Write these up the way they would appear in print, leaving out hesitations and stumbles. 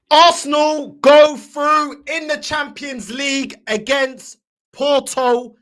Arsenal go through in the Champions League against Porto.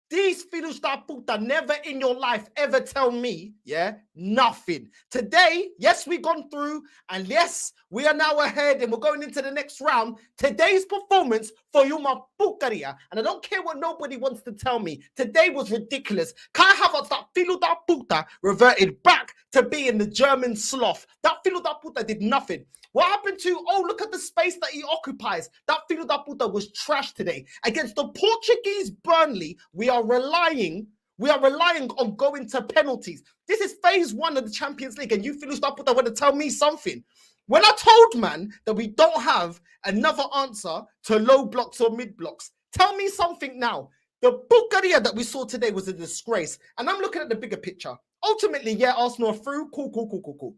These filhos da puta never in your life ever tell me, yeah, nothing. Today, yes, we've gone through, and yes, we are now ahead, and we're going into the next round. Today's performance for you, my pucaria, and I don't care what nobody wants to tell me. Today was ridiculous. Kai Havertz, that filo da puta, reverted back to being the German sloth. That filo da puta did nothing. What happened to, oh, look at the space that he occupies. That filo da puta was trash today. Against the Portuguese Burnley, we are relying on going to penalties. This is phase one of the Champions League, and you filo da puta want to tell me something. When I told man that we don't have another answer to low blocks or mid blocks, tell me something now. The Bucaria that we saw today was a disgrace. And I'm looking at the bigger picture. Ultimately, yeah, Arsenal are through. Cool.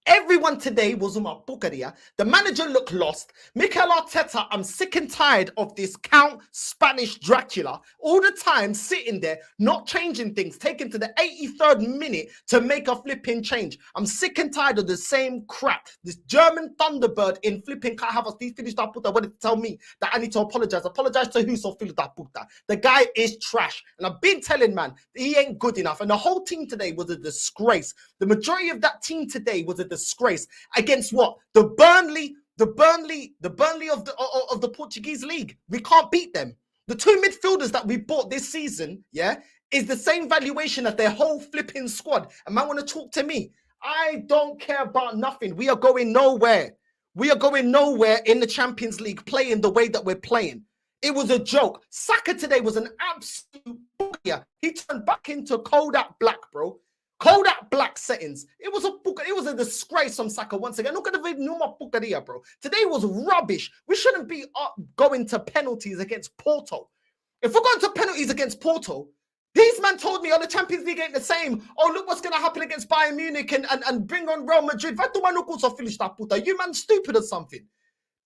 Everyone today was uma porcaria. The manager looked lost. Mikel Arteta, I'm sick and tired of this Count Spanish Dracula all the time sitting there, not changing things, taking to the 83rd minute to make a flipping change. I'm sick and tired of the same crap. This German Thunderbird in flipping Kai Havertz, these Phillies da puta wanted to tell me that I need to apologize. Apologize to who so Phillies da puta. The guy is trash. And I've been telling, man, he ain't good enough. And the whole team today was a disgrace. The majority of that team today was a disgrace against what? The Burnley of the Portuguese league. We can't beat them. The two midfielders that we bought this season, yeah, is the same valuation as their whole flipping squad. And man want to talk to me. I don't care about nothing. We are going nowhere. We are going nowhere in the Champions League playing the way that we're playing. It was a joke. Saka today was an absolute boogie. He turned back into Kodak Black, bro. Kodak Black settings. It was a disgrace from Saka once again. Look at the normal pucaria, bro. Today was rubbish. We shouldn't be going to penalties against Porto. If we're going to penalties against Porto, these men told me, oh, the Champions League ain't the same. Oh, look what's going to happen against Bayern Munich and bring on Real Madrid. You man stupid or something.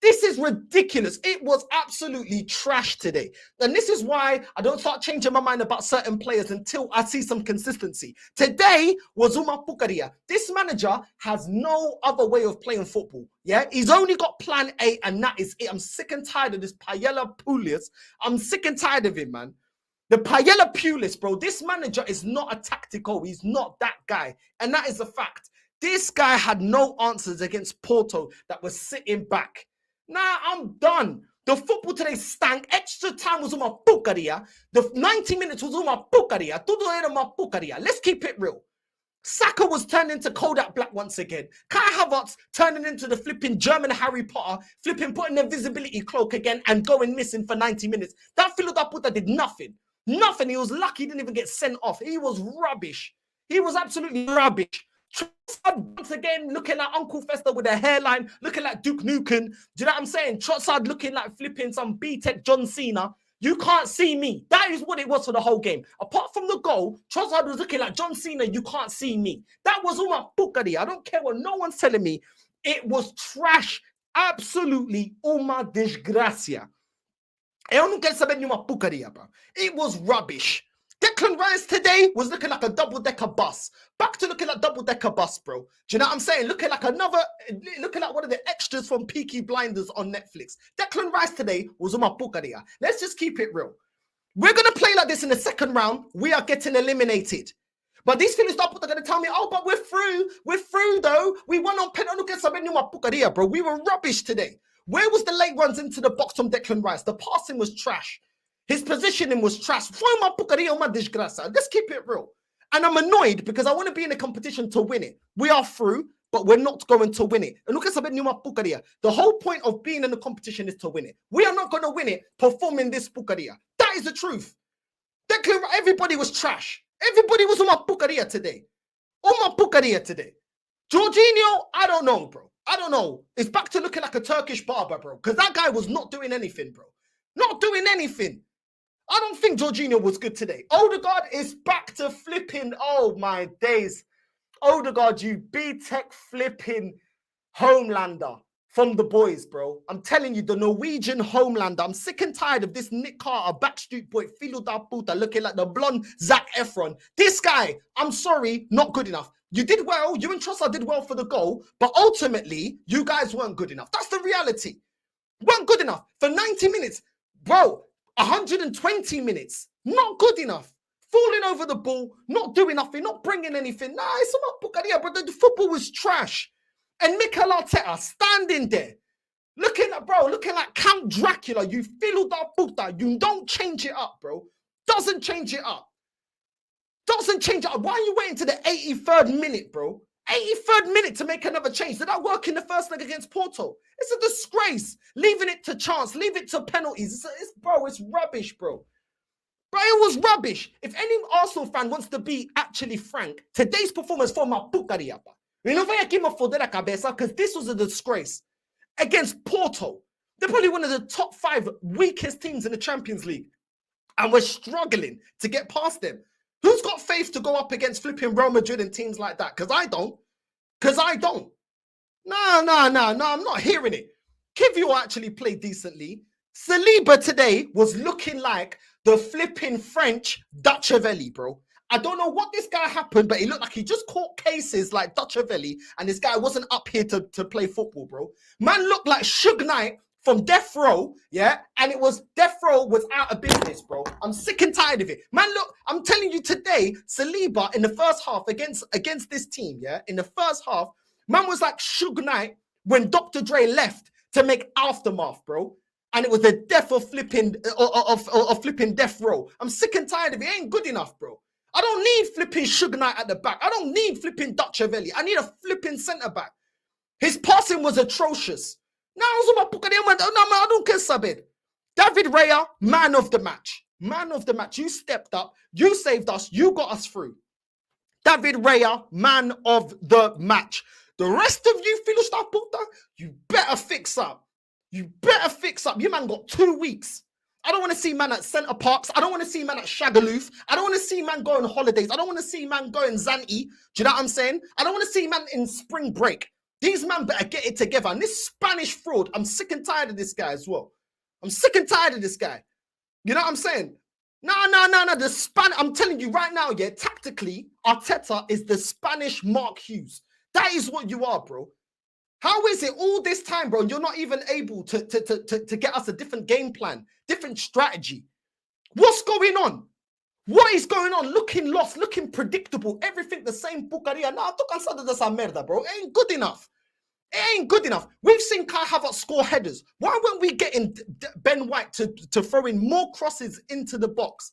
This is ridiculous. It was absolutely trash today. And this is why I don't start changing my mind about certain players until I see some consistency. Today was Uma Pucaria. This manager has no other way of playing football. Yeah, he's only got plan A, and that is it. I'm sick and tired of this Paella Pulis. I'm sick and tired of him, man. The Paella Pulis, bro. This manager is not a tactical. He's not that guy. And that is a fact. This guy had no answers against Porto that was sitting back. Nah, I'm done. The football today stank. Extra time was uma pucaria. The 90 minutes was uma pucaria. Todo era uma pucaria. Let's keep it real. Saka was turned into Kodak Black once again. Kai Havertz turning into the flipping German Harry Potter, flipping putting the invisibility cloak again and going missing for 90 minutes. That Philo da puta did nothing. Nothing. He was lucky he didn't even get sent off. He was rubbish. He was absolutely rubbish. Trossard once again looking like Uncle Fester with a hairline, looking like Duke Nukem. Do you know what I'm saying? Trossard looking like flipping some B-Tech John Cena. You can't see me. That is what it was for the whole game. Apart from the goal, Trossard was looking like John Cena. You can't see me. That was uma pucari. I don't care what no one's telling me. It was trash. Absolutely uma desgracia. Eu não quero saber nenhuma pucaria, bro. It was rubbish. Declan Rice today was looking like a double-decker bus. Back to looking like double-decker bus, bro. Do you know what I'm saying? Looking like one of the extras from Peaky Blinders on Netflix. Declan Rice today was uma pucaria. Let's just keep it real. We're going to play like this in the second round. We are getting eliminated. But these Phillies are going to tell me, oh, but we're through. We're through, though. We won on penalty, bro. We were rubbish today. Where was the late runs into the box from Declan Rice? The passing was trash. His positioning was trash. Let's keep it real. And I'm annoyed because I want to be in a competition to win it. We are through, but we're not going to win it. And look at the whole point of being in the competition is to win it. We are not going to win it performing this pucaria. That is the truth. Everybody was trash. Everybody was uma pucaria today. Uma pucaria today. Jorginho, I don't know, bro. I don't know. It's back to looking like a Turkish barber, bro. Because that guy was not doing anything, bro. Not doing anything. I don't think Jorginho was good today. Odegaard is back to flipping. Oh, my days. Odegaard, you B-Tech flipping Homelander. from the boys, bro. I'm telling you, the Norwegian homelander. I'm sick and tired of this Nick Carter, Backstreet Boy, Filo da Puta, looking like the blonde Zac Efron. This guy, I'm sorry, not good enough. You did well. You and Trossard did well for the goal, but ultimately, you guys weren't good enough. That's the reality. Weren't good enough for 90 minutes. Bro, 120 minutes. Not good enough. Falling over the ball, not doing nothing, not bringing anything. Nah, it's not Bucaria, but the football was trash. And Mikel Arteta standing there, looking like Count Dracula. You feel that puta. You don't change it up, bro. Doesn't change it up. Doesn't change it up. Why are you waiting to the 83rd minute, bro? 83rd minute to make another change. Did that work in the first leg against Porto? It's a disgrace. Leaving it to chance. Leave it to penalties. It's rubbish, bro. Bro, it was rubbish. If any Arsenal fan wants to be actually frank, today's performance for my pucaria. You know, because this was a disgrace against Porto. They're probably one of the top 5 weakest teams in the Champions League. And we're struggling to get past them. Who's got faith to go up against flipping Real Madrid and teams like that? Because I don't. No, I'm not hearing it. Kivio actually played decently. Saliba today was looking like the flipping French Dutchavelli, bro. I don't know what this guy happened, but he looked like he just caught cases like Dutchavelli, and this guy wasn't up here to play football, bro. Man looked like Suge Knight from Death Row, yeah? And Death Row was out of business, bro. I'm sick and tired of it. Man, look, I'm telling you today, Saliba in the first half against this team, yeah? In the first half, man was like Suge Knight when Dr. Dre left to make Aftermath, bro. And it was the death of flipping Death Row. I'm sick and tired of it. It ain't good enough, bro. I don't need flipping Suge Knight at the back. I don't need flipping Dutchavelli. I need a flipping centre-back. His passing was atrocious. I don't care, Sabid. David Raya, man of the match. Man of the match. You stepped up. You saved us. You got us through. David Raya, man of the match. The rest of you, you better fix up. You better fix up. You man got 2 weeks. I don't want to see man at Centre Parks. I don't want to see man at Shagaloof. I don't want to see man going on holidays. I don't want to see man going Zante. Do you know what I'm saying? I don't want to see man in spring break. These man better get it together. And this Spanish fraud, I'm sick and tired of this guy as well. I'm sick and tired of this guy. You know what I'm saying? No. I'm telling you right now, yeah, tactically, Arteta is the Spanish Mark Hughes. That is what you are, bro. How is it all this time, bro, you're not even able to get us a different game plan, different strategy? What's going on? What is going on? Looking lost, looking predictable, everything the same pucaria. No, I tô cansado dessa merda, bro. It ain't good enough. It ain't good enough. We've seen Kai Havertz score headers. Why weren't we getting Ben White to throw in more crosses into the box?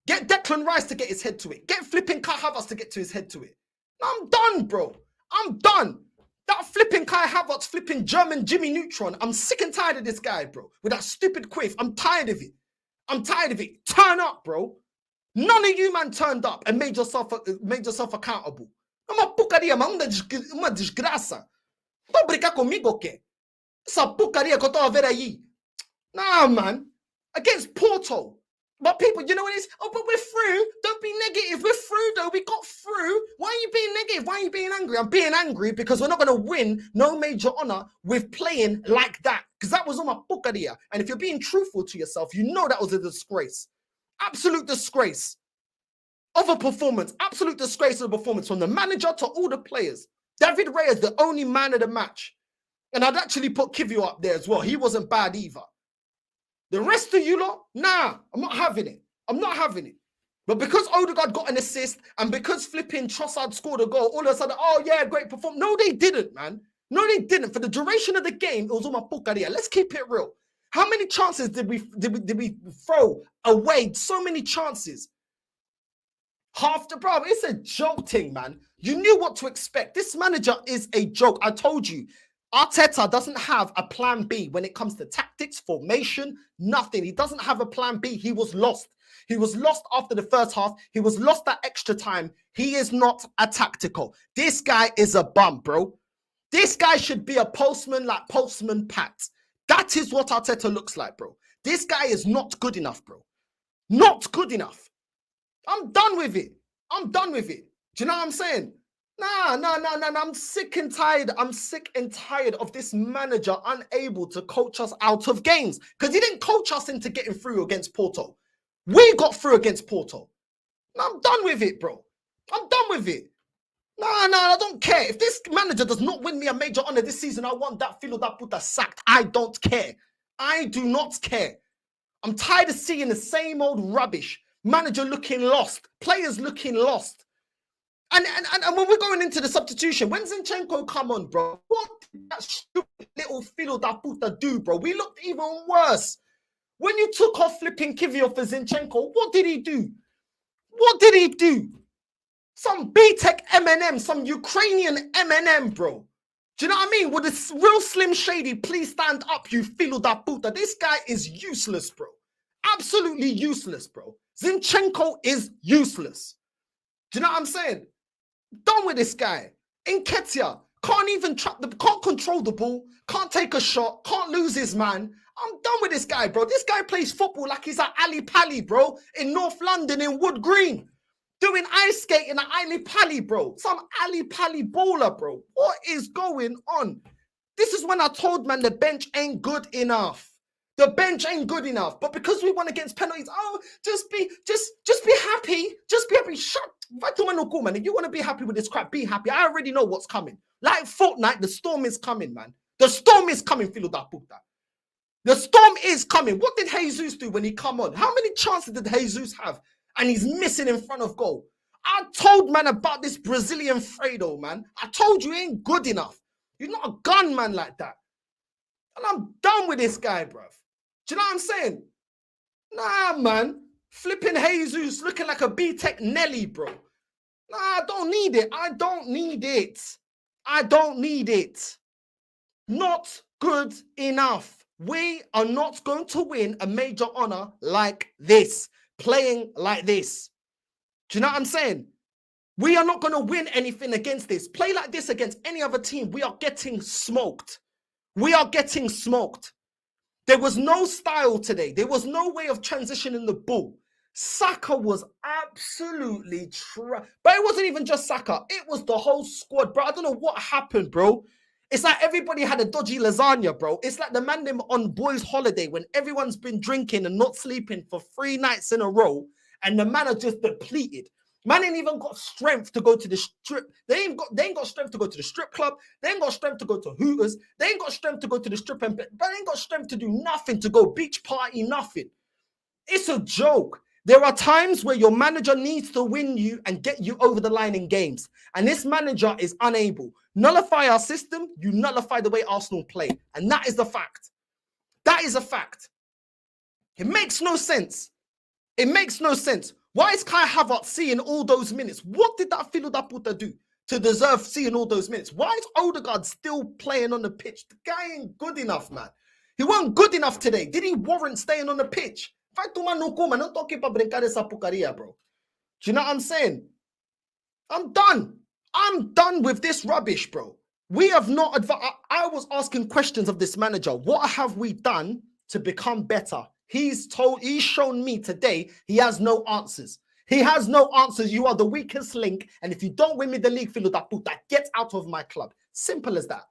Get Declan Rice to get his head to it. Get flipping Kai Havertz to get to his head to it. No, I'm done, bro. I'm done. That flipping Kai Havertz, flipping German Jimmy Neutron. I'm sick and tired of this guy, bro. With that stupid quiff. I'm tired of it. I'm tired of it. Turn up, bro. None of you, man, turned up and made yourself accountable. Uma porcaria, uma desgraça. Não brincar comigo, que? Essa porcaria que eu tô a ver aí. Nah, man. Against Porto. But people, you know what it is? Oh, but we're through. Don't be negative. We're through, though. We got through. Why are you being negative? Why are you being angry? I'm being angry because we're not going to win no major honor with playing like that. Because that was on my porcaria. And if you're being truthful to yourself, you know that was a disgrace. Absolute disgrace of a performance. Absolute disgrace of a performance from the manager to all the players. David Raya is the only man of the match. And I'd actually put Kivio up there as well. He wasn't bad either. The rest of you lot, nah, I'm not having it. I'm not having it. But because Odegaard got an assist and because flipping Trossard scored a goal, all of a sudden, oh yeah, great performance. No, they didn't, man. No, they didn't. For the duration of the game, it was all my porcaria. Let's keep it real. How many chances did we throw away? So many chances. Half the problem. It's a joke thing, man. You knew what to expect. This manager is a joke. I told you. Arteta doesn't have a plan B when it comes to tactics, formation, nothing. He doesn't have a plan B. He was lost. He was lost after the first half. He was lost that extra time. He is not a tactical. This guy is a bum, bro. This guy should be a postman like Postman Pat. That is what Arteta looks like, bro. This guy is not good enough, bro. Not good enough. I'm done with it. I'm done with it. Do you know what I'm saying? Nah. I'm sick and tired. I'm sick and tired of this manager unable to coach us out of games. Because he didn't coach us into getting through against Porto. We got through against Porto. I'm done with it, bro. I'm done with it. I don't care. If this manager does not win me a major honor this season, I want that Filo da Puta sacked. I don't care. I do not care. I'm tired of seeing the same old rubbish. Manager looking lost. Players looking lost. And when we're going into the substitution, when Zinchenko come on, bro, what did that stupid little Filo da Puta do, bro? We looked even worse. When you took off flipping Kivio for Zinchenko, what did he do? What did he do? Some B-Tech M&M, some Ukrainian M&M, bro. Do you know what I mean? With this real Slim Shady, please stand up, you Filo da Puta. This guy is useless, bro. Absolutely useless, bro. Zinchenko is useless. Do you know what I'm saying? Done with this guy. Nketiah can't even can't control the ball, can't take a shot, can't lose his man. I'm done with this guy, bro. This guy plays football like he's at Ali Pali, bro, in North London in Wood Green. Doing ice skating at Ali Pali, bro. Some Ali Pali baller, bro. What is going on? This is when I told man the bench ain't good enough. The bench ain't good enough. But because we won against penalties, oh, just be happy. Just be happy. Shut. Man, if you want to be happy with this crap, be happy. I already know what's coming. Like Fortnite, the storm is coming, man. The storm is coming, Filo da Puta. The storm is coming. What did Jesus do when he come on? How many chances did Jesus have? And he's missing in front of goal. I told man about this Brazilian Fredo, man. I told you he ain't good enough. You're not a gunman like that. And I'm done with this guy, bruv. Do you know what I'm saying? Nah, man. Flipping Jesus looking like a B-Tech Nelly, bro. Nah, I don't need it. I don't need it. I don't need it. Not good enough. We are not going to win a major honor like this. Playing like this. Do you know what I'm saying? We are not going to win anything against this. Play like this against any other team. We are getting smoked. We are getting smoked. There was no style today. There was no way of transitioning the ball. Saka was absolutely but it wasn't even just Saka. It was the whole squad, bro. I don't know what happened, bro. It's like everybody had a dodgy lasagna, bro. It's like the man them on boys' holiday when everyone's been drinking and not sleeping for 3 nights in a row and the man are just depleted. Man ain't even got strength to go to the strip. They ain't got strength to go to the strip club. They ain't got strength to go to Hooters. They ain't got strength to go to the strip and but they ain't got strength to do nothing, to go beach party, nothing. It's a joke. There are times where your manager needs to win you and get you over the line in games. And this manager is unable. Nullify our system, you nullify the way Arsenal play. And that is the fact. That is a fact. It makes no sense. It makes no sense. Why is Kai Havertz seeing all those minutes? What did that Filo da Puta do to deserve seeing all those minutes? Why is Odegaard still playing on the pitch? The guy ain't good enough, man. He wasn't good enough today. Did he warrant staying on the pitch? Bro. Do you know what I'm saying? I'm done. I'm done with this rubbish, bro. We have not advanced. I was asking questions of this manager. What have we done to become better? He's shown me today he has no answers. He has no answers. You are the weakest link. And if you don't win me the league, Filo da Puta, get out of my club. Simple as that.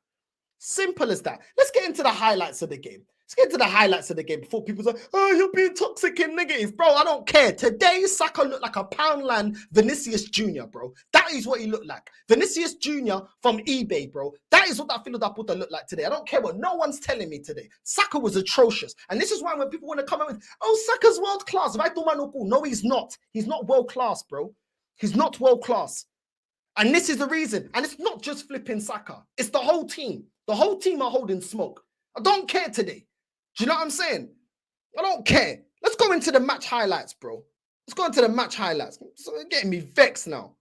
Simple as that. Let's get into the highlights of the game. Let's get into the highlights of the game before people say, oh, you're being toxic and negative. Bro, I don't care. Today, Saka looked like a Poundland Vinicius Jr., bro. That is what he looked like. Vinicius Jr. from eBay, bro. That is what that Filo da Puta looked like today. I don't care what no one's telling me today. Saka was atrocious. And this is why when people want to come in with, oh, Saka's world class. No, he's not. He's not world class, bro. He's not world class. And this is the reason. And it's not just flipping Saka. It's the whole team. The whole team are holding smoke. I don't care today. Do you know what I'm saying? I don't care. Let's go into the match highlights, bro. Let's go into the match highlights. So they're getting me vexed now.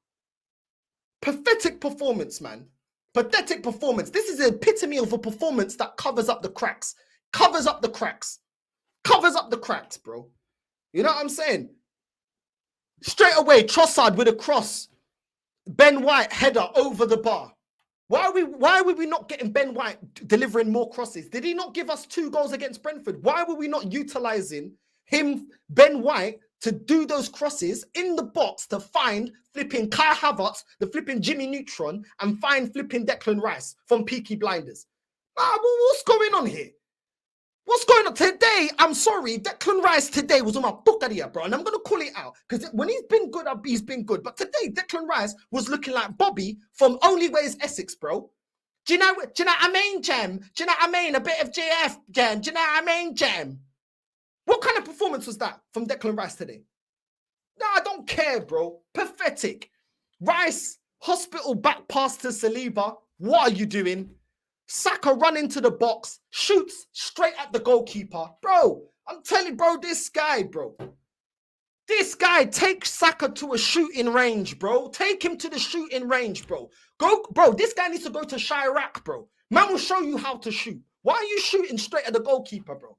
Pathetic performance, man. Pathetic performance. This is the epitome of a performance that covers up the cracks. Covers up the cracks. Covers up the cracks, bro. You know what I'm saying? Straight away, Trossard with a cross. Ben White header over the bar. Why were we not getting Ben White delivering more crosses? Did he not give us 2 goals against Brentford? Why were we not utilizing him, Ben White, to do those crosses in the box to find flipping Kai Havertz, the flipping Jimmy Neutron, and find flipping Declan Rice from Peaky Blinders. What's going on here? What's going on today? I'm sorry, Declan Rice today was on my porcaria, bro, and I'm gonna call it out because when he's been good, he's been good. But today, Declan Rice was looking like Bobby from Only Ways Essex, bro. Do you know what I mean, Jam? Do you know what I mean? A bit of GF, Jam. Do you know what I mean, Jam? What kind of performance was that from Declan Rice today? No, I don't care, bro. Pathetic. Rice, hospital back pass to Saliba. What are you doing? Saka run into the box, shoots straight at the goalkeeper. Bro, I'm telling you, bro, this guy takes Saka to a shooting range, bro. Take him to the shooting range, bro. Bro, this guy needs to go to Chirac, bro. Man will show you how to shoot. Why are you shooting straight at the goalkeeper, bro?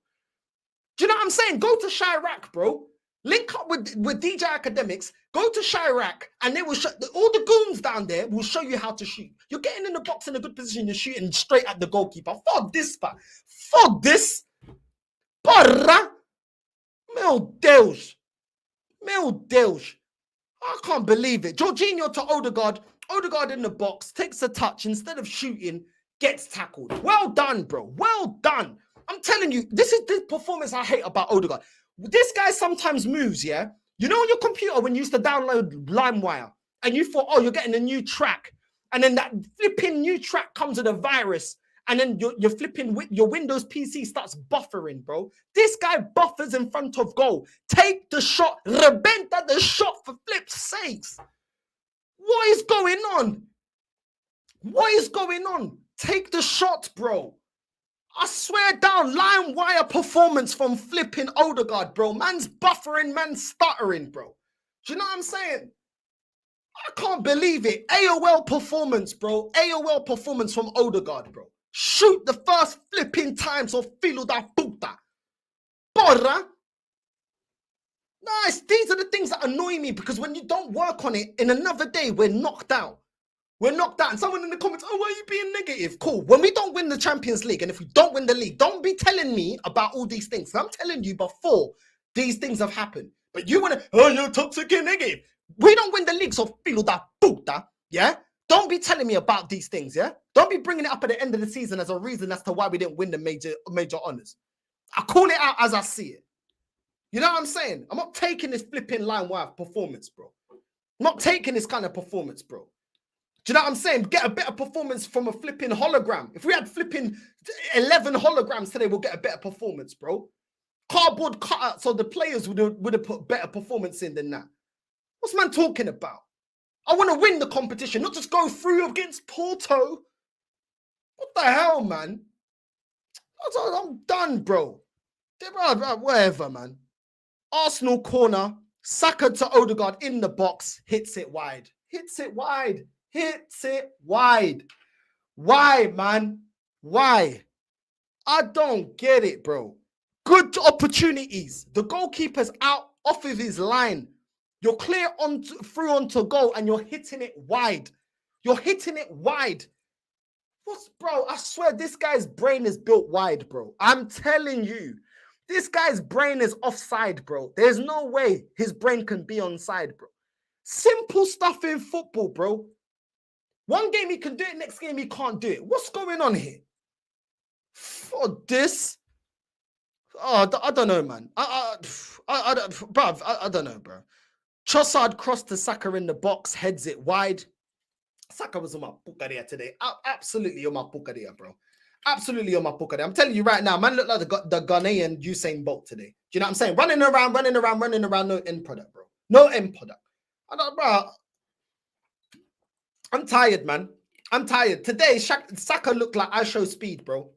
Do you know what I'm saying? Go to Chirac, bro. Link up with DJ Academics. Go to Chirac, and they will show all the goons down there will show you how to shoot. You're getting in the box in a good position. You're shooting straight at the goalkeeper. Fuck this, pa. Fuck this. Porra. Meu Deus. Meu Deus. I can't believe it. Jorginho to Odegaard. Odegaard in the box takes a touch instead of shooting. Gets tackled. Well done, bro. Well done. I'm telling you, this is the performance I hate about Odegaard. This guy sometimes moves, yeah? You know on your computer when you used to download LimeWire and you thought, oh, you're getting a new track. And then that flipping new track comes with a virus. And then you're flipping, your Windows PC starts buffering, bro. This guy buffers in front of goal. Take the shot. Rebenta the shot for flip's sakes. What is going on? What is going on? Take the shot, bro. I swear down, LimeWire performance from flipping Odegaard, bro. Man's buffering, man's stuttering, bro. Do you know what I'm saying? I can't believe it. AOL performance, bro. AOL performance from Odegaard, bro. Shoot the first flipping times of filo da puta. Porra. Nice. These are the things that annoy me because when you don't work on it, in another day, we're knocked out. We're knocked out. And someone in the comments, oh, why are you being negative? Cool. When we don't win the Champions League, and if we don't win the league, don't be telling me about all these things. I'm telling you before these things have happened. But you want to, oh, you're toxic and negative. We don't win the league, so filo da puta, yeah? Don't be telling me about these things, yeah? Don't be bringing it up at the end of the season as a reason as to why we didn't win the major honors. I call it out as I see it. You know what I'm saying? I'm not taking this flipping LimeWire performance, bro. I'm not taking this kind of performance, bro. Do you know what I'm saying? Get a better performance from a flipping hologram. If we had flipping 11 holograms today, we'll get a better performance, bro. Cardboard cutout, so the players would have put better performance in than that. What's man talking about? I want to win the competition, not just go through against Porto. What the hell, man? I'm done, bro. Whatever, man. Arsenal corner, Saka to Odegaard in the box, hits it wide. Hits it wide. Hits it wide. Why, man? Why? I don't get it, bro. Good opportunities. The goalkeeper's out off of his line. You're clear through onto goal and you're hitting it wide. You're hitting it wide. Bro, I swear this guy's brain is built wide, bro. I'm telling you. This guy's brain is offside, bro. There's no way his brain can be onside, bro. Simple stuff in football, bro. One game he can do it, next game he can't do it. What's going on here? For this? Oh, I don't know, man. I don't know, bro. Trossard crossed to Saka in the box, heads it wide. Saka was on my pucaria today. Absolutely on my pucaria, bro. Absolutely on my pucaria. I'm telling you right now, man looked like the Ghanaian Usain Bolt today. Do you know what I'm saying? Running around, no end product, bro. No end product. Bro, I'm tired, man. I'm tired. Today, Saka looked like I show speed, bro.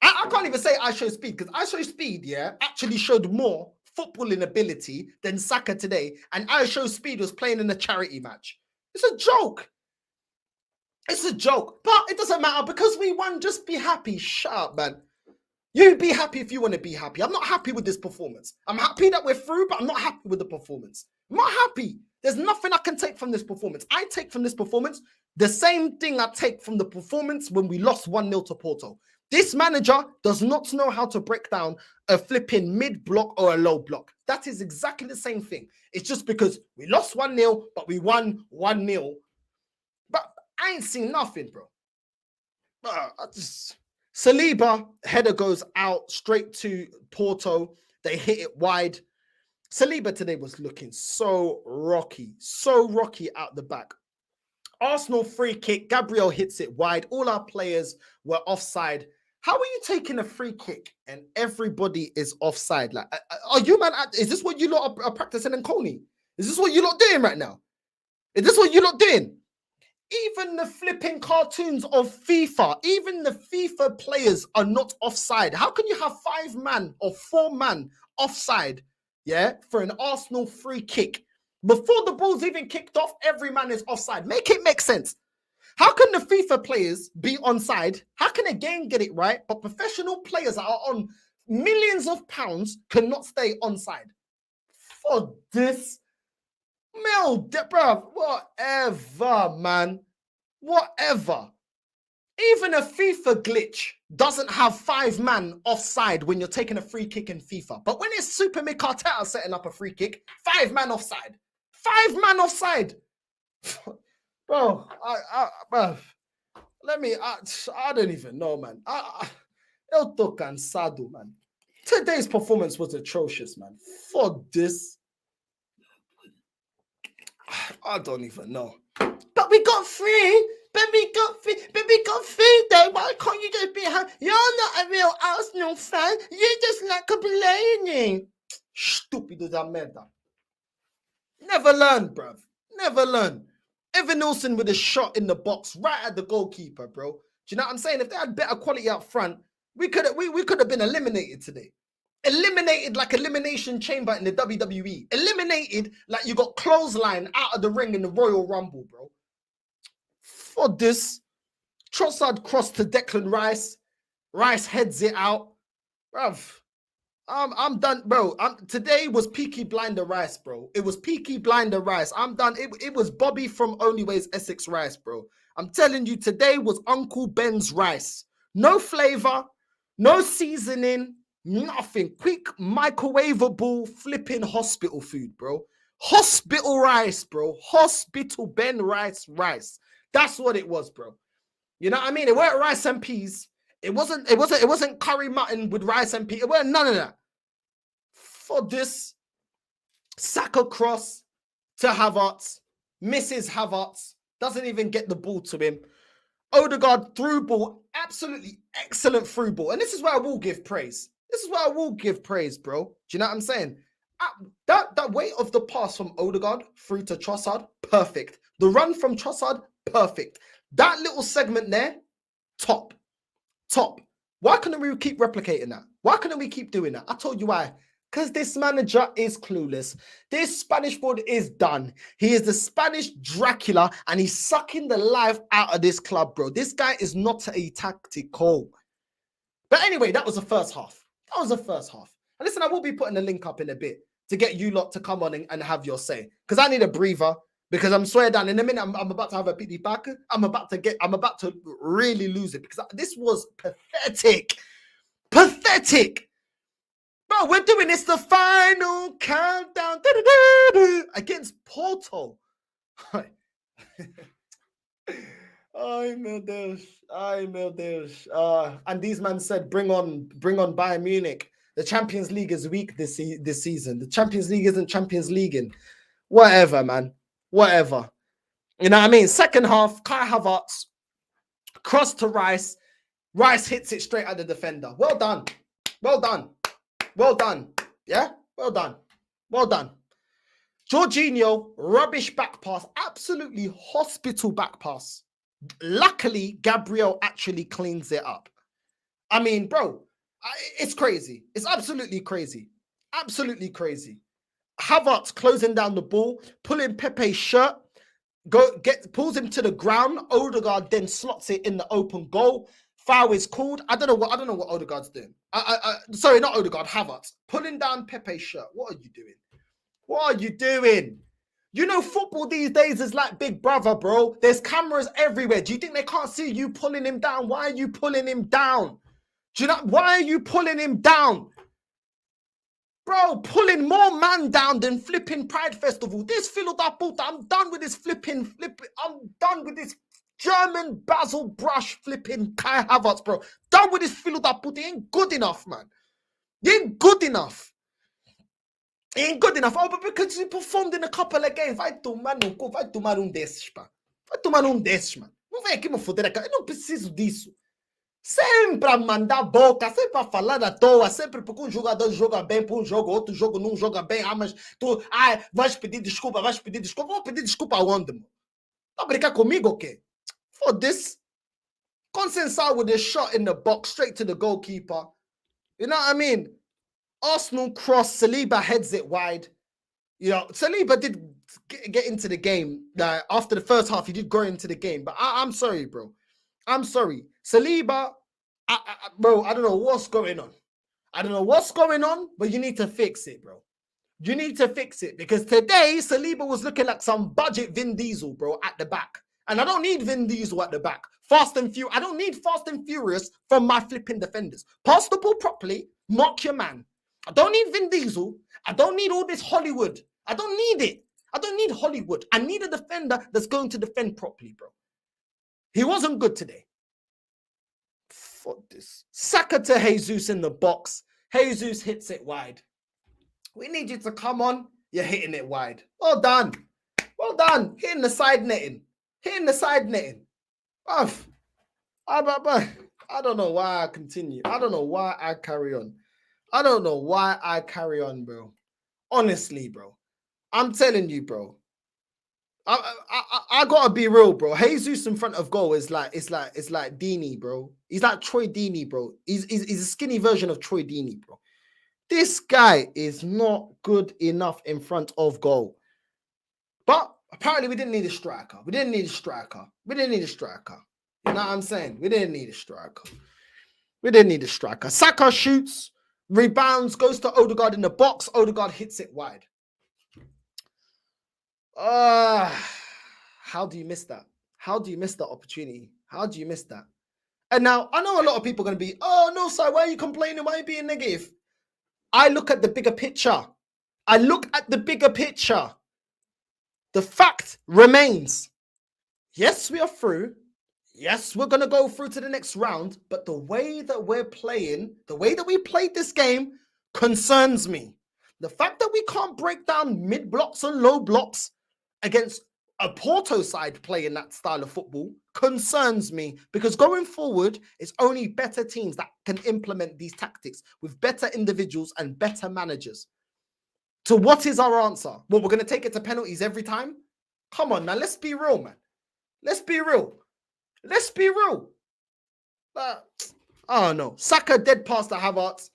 I can't even say I show speed because I show speed, yeah, actually showed more footballing ability than Saka today. And I show speed was playing in a charity match. It's a joke. It's a joke. But it doesn't matter because we won. Just be happy. Shut up, man. You be happy if you want to be happy. I'm not happy with this performance. I'm happy that we're through, but I'm not happy with the performance. I'm not happy. There's nothing I can take from this performance. I take from this performance the same thing I take from the performance when we lost 1-0 to Porto. This manager does not know how to break down a flipping mid-block or a low block. That is exactly the same thing. It's just because we lost 1-0, but we won 1-0. But I ain't seen nothing, bro. Saliba header goes out straight to Porto. They hit it wide. Saliba today was looking so rocky out the back. Arsenal free kick. Gabriel hits it wide. All our players were offside. How are you taking a free kick and everybody is offside? Like, are you, man? Is this what you lot are practicing in Coney? Is this what you lot doing right now? Is this what you lot doing? Even the flipping cartoons of FIFA, even the FIFA players are not offside. How can you have 5 man or 4 man offside, yeah, for an Arsenal free kick? Before the ball's even kicked off, every man is offside. Make it make sense. How can the FIFA players be onside? How can a game get it right, but professional players that are on millions of pounds cannot stay onside? For this, bruv, whatever, man. Whatever. Even a FIFA glitch doesn't have 5 man offside when you're taking a free kick in FIFA. But when it's Super Mick Arteta setting up a free kick, 5 man offside. 5 man offside. Bro, bro, I don't even know, man. Eu tô cansado, man. Today's performance was atrocious, man. For this, I don't even know. But we got 3. But we got 3 though. Why can't you just be happy? You're not a real Arsenal fan. You just like complaining. Stupid as a merda. Never learn, bruv. Never learn. Evan Nilsson with a shot in the box right at the goalkeeper, bro. Do you know what I'm saying? If they had better quality up front, we could have been eliminated today. Eliminated like Elimination Chamber in the WWE. Eliminated like you got clothesline out of the ring in the Royal Rumble, bro. For this, Trossard crossed to Declan Rice. Rice heads it out. Bruv, I'm done, bro. Today was Peaky Blinder Rice, bro. It was Peaky Blinder Rice. I'm done. It was Bobby from Only Ways Essex Rice, bro. I'm telling you, today was Uncle Ben's rice. No flavor, no seasoning, nothing. Quick microwavable flipping hospital food, bro. Hospital rice, bro. Hospital Ben rice. That's what it was, bro. You know what I mean? It weren't rice and peas. It wasn't curry mutton with rice and peas. It weren't none of that. For this, Saka cross to Havertz, misses Havertz, doesn't even get the ball to him. Odegaard through ball, absolutely excellent through ball. And this is where I will give praise. This is where I will give praise, bro. Do you know what I'm saying? That weight of the pass from Odegaard through to Trossard, perfect. The run from Trossard, perfect. That little segment there, top. Why couldn't we keep replicating that? Why couldn't we keep doing that? I told you why. Because this manager is clueless. This Spanish board is done. He is the Spanish Dracula and he's sucking the life out of this club, bro. This guy is not a tactical. But anyway, that was the first half. And listen, I will be putting a link up in a bit to get you lot to come on and have your say. Because I need a breather. Because I'm swear down in a minute, I'm about to have a pity back. I'm about to really lose it. Because this was pathetic. Bro, we're doing this the final countdown against Porto. Ay, meu Deus. And these men said, bring on Bayern Munich. The Champions League is weak this season. The Champions League isn't Champions League. Whatever, man. Whatever. You know what I mean? Second half, Kai Havertz, cross to Rice. Rice hits it straight at the defender. Well done. Yeah? Well done. Jorginho, rubbish back pass. Absolutely hospital back pass. Luckily, Gabriel actually cleans it up. I mean, bro, it's crazy. It's absolutely crazy. Havertz closing down the ball, pulling Pepe's shirt, pulls him to the ground. Odegaard then slots it in the open goal. Foul is called. I don't know what Odegaard's doing. Sorry, not Odegaard, Havertz. Pulling down Pepe's shirt. What are you doing? You know, football these days is like Big Brother, bro. There's cameras everywhere. Do you think they can't see you pulling him down? Why are you pulling him down? Why are you pulling him down? Bro, pulling more man down than flipping Pride Festival. This filo da puta, I'm done with this flipping. I'm done with this German Basil brush flipping Kai Havertz, bro. Done with this filo da puta. He ain't good enough, man. He ain't good enough. He ain't good enough. Oh, but because he performed in a couple of games. Vai tomar desses, pá. Vai tomar desses, mano. Não vem aqui me foder a cara. Eu não preciso disso. Sempre a mandar boca, sempre a falar à toa, sempre porque jogador joga bem para jogo, outro jogo não joga bem. Ah, mas tu vais pedir desculpa, Vou pedir desculpa aonde, mano? Tá a brincar comigo ou quê? Foda-se. Consensar with a shot in the box, straight to the goalkeeper. You know what I mean? Arsenal cross, Saliba heads it wide. You know, Saliba did get into the game. After the first half, he did go into the game. But I'm sorry, bro. I'm sorry. Saliba, bro, I don't know what's going on. I don't know what's going on, but you need to fix it, bro. You need to fix it because today, Saliba was looking like some budget Vin Diesel, bro, at the back. And I don't need Vin Diesel at the back. Fast and Furious. I don't need Fast and Furious from my flipping defenders. Pass the ball properly, knock your man. I don't need Vin Diesel. I don't need all this Hollywood. I don't need it. I don't need Hollywood. I need a defender that's going to defend properly, bro. He wasn't good today. Fuck this. Saka to Jesus in the box. Jesus hits it wide. We need you to come on. You're hitting it wide. Well done. Well done. Hitting the side netting. Hitting the side netting. I don't know why I continue. I don't know why I carry on. I don't know why I carry on, bro. Honestly, bro. I'm telling you, bro. I gotta be real, bro. Jesus in front of goal is like Deeney, bro. He's like Troy Deeney, bro. He's a skinny version of Troy Deeney, bro. This guy is not good enough in front of goal. But apparently we didn't need a striker. We didn't need a striker. You know what I'm saying? We didn't need a striker. Saka shoots, rebounds, goes to Odegaard in the box. Odegaard hits it wide. How do you miss that? How do you miss that opportunity? How do you miss that? And now, I know a lot of people are going to be, oh, no, sir, why are you complaining? Why are you being negative? I look at the bigger picture. The fact remains, yes, we are through. Yes, we're going to go through to the next round. But the way that we're playing, the way that we played this game concerns me. The fact that we can't break down mid blocks and low blocks against a Porto side playing that style of football concerns me, because going forward, it's only better teams that can implement these tactics with better individuals and better managers. So what is our answer? Well, we're going to take it to penalties every time? Come on, now, let's be real, man. Let's be real. I don't know. Saka dead pass to Havertz.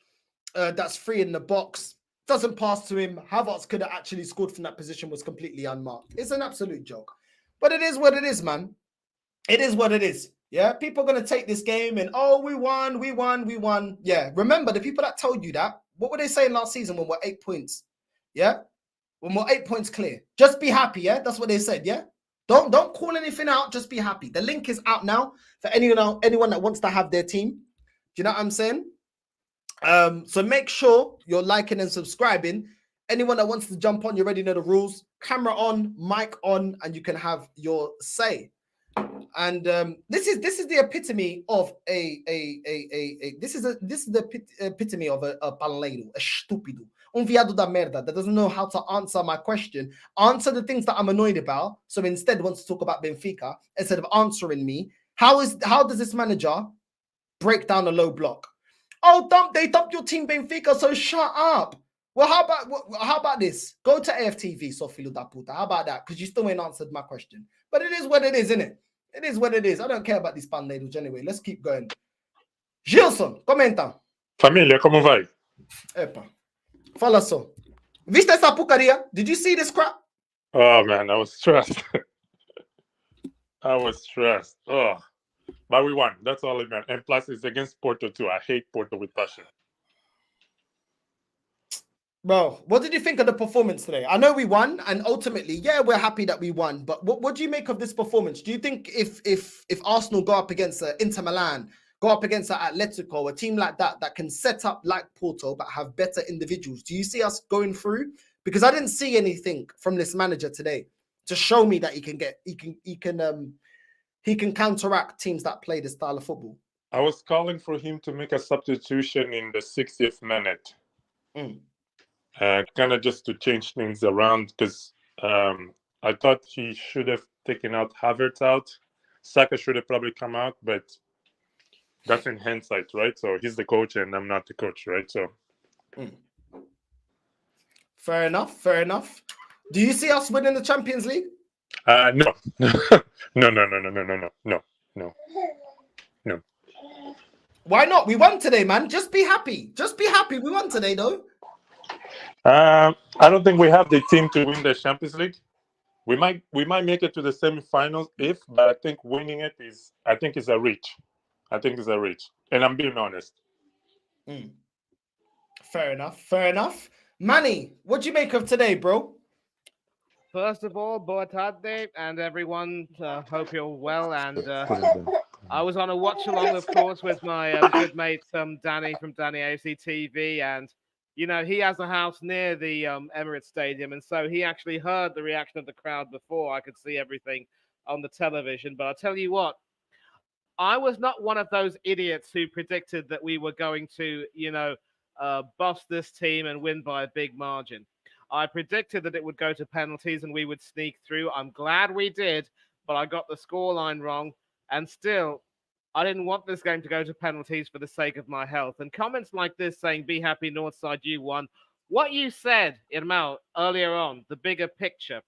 That's free in the box. Doesn't pass to him. Havertz could have actually scored from that position, was completely unmarked. It's an absolute joke. But it is what it is, man. It is what it is. Yeah, people are going to take this game and, oh, we won. Yeah, remember, the people that told you that, what were they saying last season when we're 8 points? Yeah? When we're 8 points clear. Just be happy, yeah? That's what they said, yeah? Don't call anything out. Just be happy. The link is out now for anyone that wants to have their team. Do you know what I'm saying? So make sure you're liking and subscribing. Anyone that wants to jump on, you already know the rules. Camera on, mic on, and you can have your say. And this is the epitome of this is the epitome of a paleiro, a estúpido, viado da merda that doesn't know how to answer my question, answer the things that I'm annoyed about. So instead wants to talk about Benfica instead of answering me. How does this manager break down a low block? Oh, they dumped your team Benfica, so shut up. Well, how about this? Go to AFTV, so filho da puta. How about that? Because you still ain't answered my question. But it is what it is, isn't it? It is what it is. I don't care about these panleiros anyway. Let's keep going. Gilson, comenta. Família, como vai? Epa. Fala só. Viste essa porcaria? Did you see this crap? Oh, man, I was stressed. Oh. But we won. That's all it meant. And plus, it's against Porto, too. I hate Porto with passion. Bro, what did you think of the performance today? I know we won, and ultimately, yeah, we're happy that we won. But what do you make of this performance? Do you think if Arsenal go up against Inter Milan, go up against an Atletico, a team like that, that can set up like Porto, but have better individuals. Do you see us going through? Because I didn't see anything from this manager today to show me that he can counteract teams that play this style of football. I was calling for him to make a substitution in the 60th minute. Kind of just to change things around, because I thought he should have taken out Havertz out. Saka should have probably come out, but that's in hindsight, right? So he's the coach and I'm not the coach, right? So fair enough, fair enough. Do you see us winning the Champions League? No. No. Why not? We won today, man. Just be happy. Just be happy. We won today, though. I don't think we have the team to win the Champions League. We might make it to the semifinals but I think winning it is a reach. I think it's a reach, and I'm being honest. Fair enough. Fair enough. Manny, what do you make of today, bro? First of all, boa tarde, and everyone. Hope you're well. And I was on a watch along, of course, with my good mate Danny from Danny AFC TV, and you know he has a house near the Emirates Stadium, and so he actually heard the reaction of the crowd before I could see everything on the television. But I'll tell you what, I was not one of those idiots who predicted that we were going to, bust this team and win by a big margin. I predicted that it would go to penalties and we would sneak through. I'm glad we did, but I got the scoreline wrong. And still, I didn't want this game to go to penalties for the sake of my health. And comments like this saying, be happy, Northside, you won. What you said, Irmão, earlier on, the bigger picture,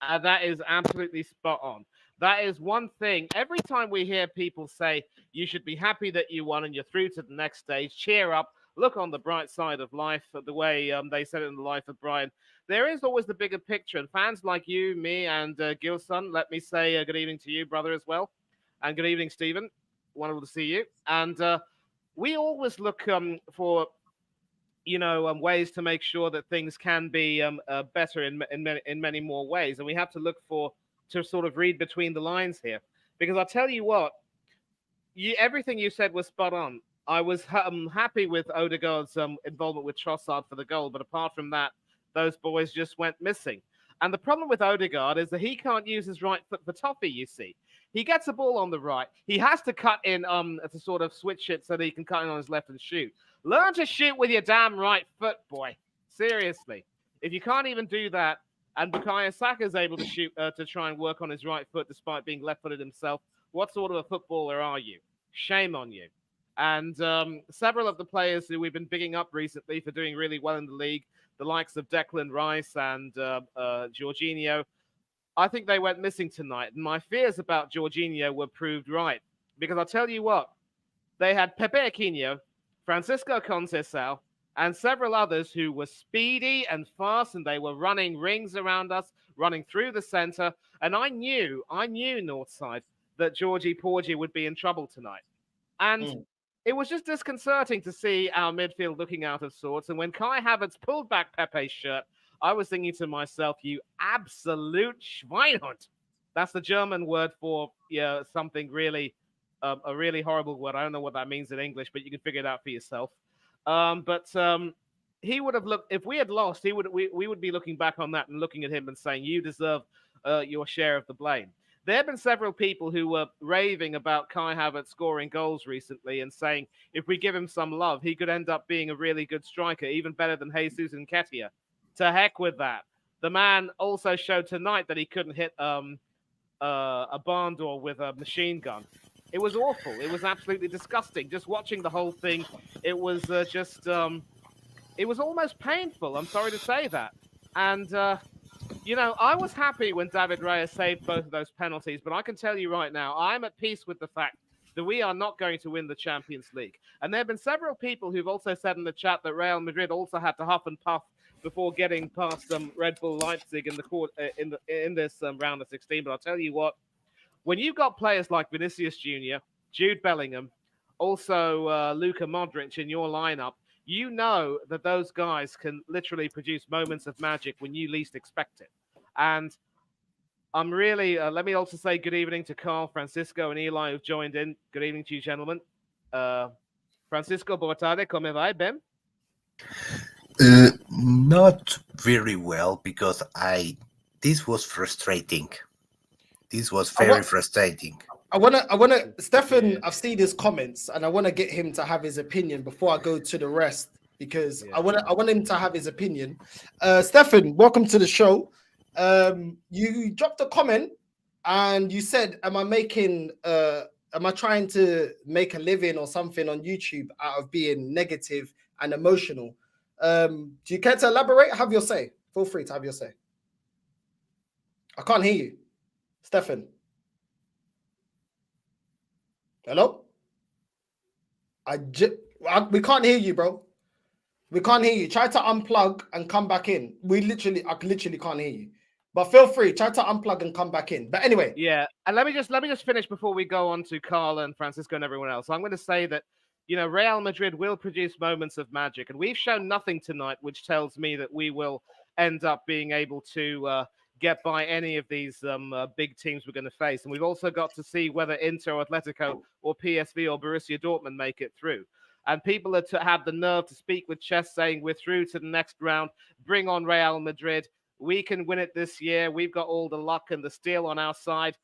that is absolutely spot on. That is one thing. Every time we hear people say, you should be happy that you won and you're through to the next stage, cheer up, look on the bright side of life, the way they said it in the life of Brian. There is always the bigger picture. And fans like you, me, and Gilson, let me say good evening to you, brother, as well. And good evening, Stephen. Wonderful to see you. And we always look for, ways to make sure that things can be better in many more ways. And we have to look to sort of read between the lines here. Because I'll tell you what, everything you said was spot on. I was happy with Odegaard's involvement with Trossard for the goal. But apart from that, those boys just went missing. And the problem with Odegaard is that he can't use his right foot for toffee, you see. He gets a ball on the right. He has to cut in to sort of switch it so that he can cut in on his left and shoot. Learn to shoot with your damn right foot, boy. Seriously. If you can't even do that, and Bukayo Saka is able to shoot to try and work on his right foot despite being left-footed himself, what sort of a footballer are you? Shame on you. And several of the players who we've been bigging up recently for doing really well in the league, the likes of Declan Rice and Jorginho, I think they went missing tonight. And my fears about Jorginho were proved right. Because I'll tell you what, they had Pepe Aquino, Francisco Conceição, and several others who were speedy and fast, and they were running rings around us, running through the center. And I knew Northside, that Georgie Porgy would be in trouble tonight. And it was just disconcerting to see our midfield looking out of sorts. And when Kai Havertz pulled back Pepe's shirt, I was thinking to myself, you absolute Schweinhund. That's the German word for something really, a really horrible word. I don't know what that means in English, but you can figure it out for yourself. But he would have looked, if we had lost, we would be looking back on that and looking at him and saying, you deserve your share of the blame. There have been several people who were raving about Kai Havertz scoring goals recently and saying if we give him some love, he could end up being a really good striker, even better than Jesus Nketiah. To heck with that. The man also showed tonight that he couldn't hit a barn door with a machine gun. It was awful. It was absolutely disgusting. Just watching the whole thing, it was it was almost painful. I'm sorry to say that. And I was happy when David Raya saved both of those penalties, but I can tell you right now, I'm at peace with the fact that we are not going to win the Champions League. And there have been several people who've also said in the chat that Real Madrid also had to huff and puff before getting past Red Bull Leipzig in the court in this round of 16. But I'll tell you what, when you've got players like Vinicius Jr., Jude Bellingham, also Luka Modric in your lineup, you know that those guys can literally produce moments of magic when you least expect it. And I'm really, let me also say good evening to Carl, Francisco, and Eli who've joined in. Good evening to you, gentlemen. Francisco, boa tarde, come vai, bem? Not very well, because this was frustrating. This was very frustrating. I wanna, Stefan, I've seen his comments and I want to get him to have his opinion before I go to the rest, because I want him to have his opinion. Stefan, welcome to the show. You dropped a comment and you said, am I trying to make a living or something on YouTube out of being negative and emotional? Do you care to elaborate? Have your say. Feel free to have your say. I can't hear you, Stefan. Hello? We can't hear you, bro. We can't hear you. Try to unplug and come back in. I literally can't hear you. But feel free, try to unplug and come back in. But anyway. Yeah, and let me just finish before we go on to Carl and Francisco and everyone else. I'm going to say that, you know, Real Madrid will produce moments of magic, and we've shown nothing tonight, which tells me that we will end up being able to get by any of these big teams we're going to face. And we've also got to see whether Inter or Atletico or PSV or Borussia Dortmund make it through. And people are to have the nerve to speak with chest, saying we're through to the next round. Bring on Real Madrid. We can win it this year. We've got all the luck and the steel on our side.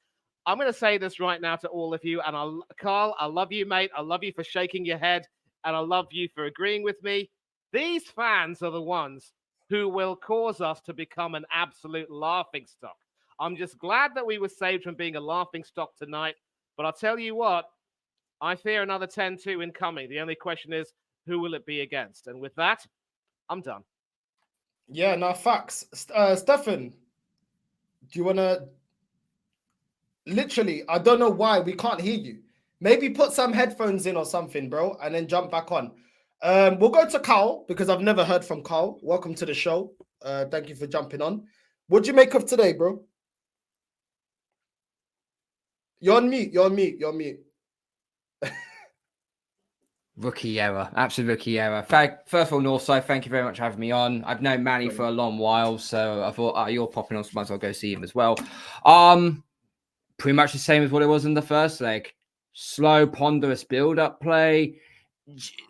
I'm going to say this right now to all of you. And Carl, I love you, mate. I love you for shaking your head. And I love you for agreeing with me. These fans are the ones who will cause us to become an absolute laughingstock. I'm just glad that we were saved from being a laughingstock tonight. But I'll tell you what, I fear another 10-2 incoming. The only question is, who will it be against? And with that, I'm done. Yeah, no, facts. Stefan, do you want to... Literally, I don't know why we can't hear you. Maybe put some headphones in or something, bro, and then jump back on. We'll go to Carl, because I've never heard from Carl. Welcome to the show. Thank you for jumping on. What do you make of today, bro? You're on mute. You're on mute. You're on mute. Rookie error, absolute rookie error. First of all, Northside, thank you very much for having me on. I've known Manny for a long while, so I thought, you're popping on, so might as well go see him as well. Pretty much the same as what it was in the first leg. Slow, ponderous build-up play,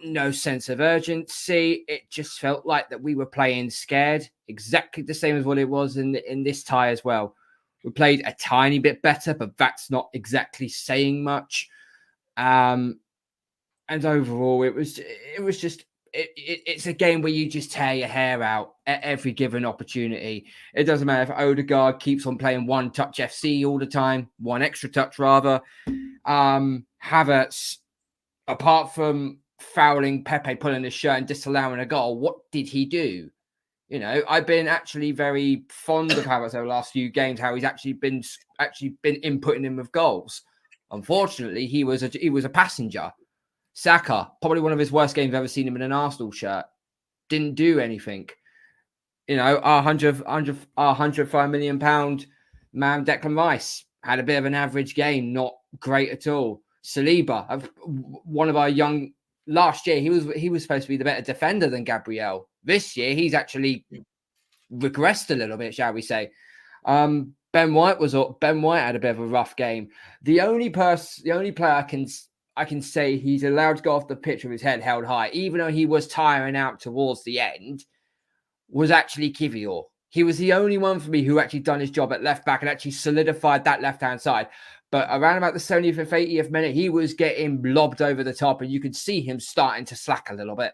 no sense of urgency. It just felt like that we were playing scared, exactly the same as what it was in this tie as well. We played a tiny bit better, but that's not exactly saying much. And overall, it's a game where you just tear your hair out at every given opportunity. It doesn't matter if Odegaard keeps on playing one touch FC all the time, one extra touch rather. Havertz, apart from fouling Pepe, pulling his shirt and disallowing a goal, what did he do? You know, I've been actually very fond of Havertz over the last few games, how he's actually been inputting him with goals. Unfortunately, he was a passenger. Saka, probably one of his worst games I've ever seen him in an Arsenal shirt. Didn't do anything. You know, our £105 million man, Declan Rice, had a bit of an average game, not great at all. Saliba, one of our young, last year, he was supposed to be the better defender than Gabriel. This year, he's actually regressed a little bit, shall we say. Ben White had a bit of a rough game. The only player I can say he's allowed to go off the pitch with his head held high, even though he was tiring out towards the end, was actually Kivior. He was the only one for me who actually done his job at left back and actually solidified that left-hand side. But around about the 70th, 80th minute, he was getting lobbed over the top and you could see him starting to slack a little bit.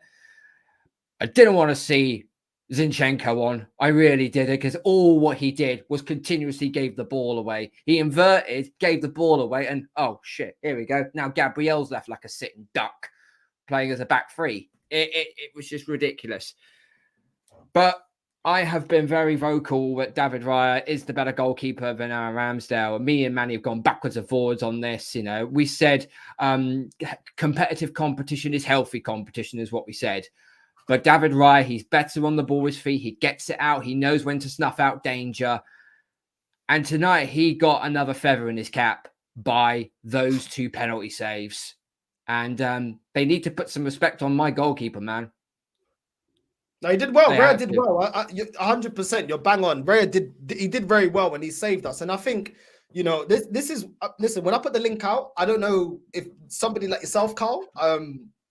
I didn't want to see Zinchenko on. I really did it, because all what he did was continuously gave the ball away. He inverted, gave the ball away, and oh shit, here we go. Now Gabriel's left like a sitting duck, playing as a back three. It was just ridiculous. But I have been very vocal that David Raya is the better goalkeeper than Aaron Ramsdale. And me and Manny have gone backwards and forwards on this. You know, we said competitive competition is healthy competition, is what we said. But David Raya, he's better on the ball with his feet. He gets it out. He knows when to snuff out danger. And tonight, he got another feather in his cap by those two penalty saves. And they need to put some respect on my goalkeeper, man. No, he did well. Raya did well. 100%. You're bang on. Raya did very well when he saved us. And I think you know, this is listen. When I put the link out, I don't know if somebody like yourself, Carl.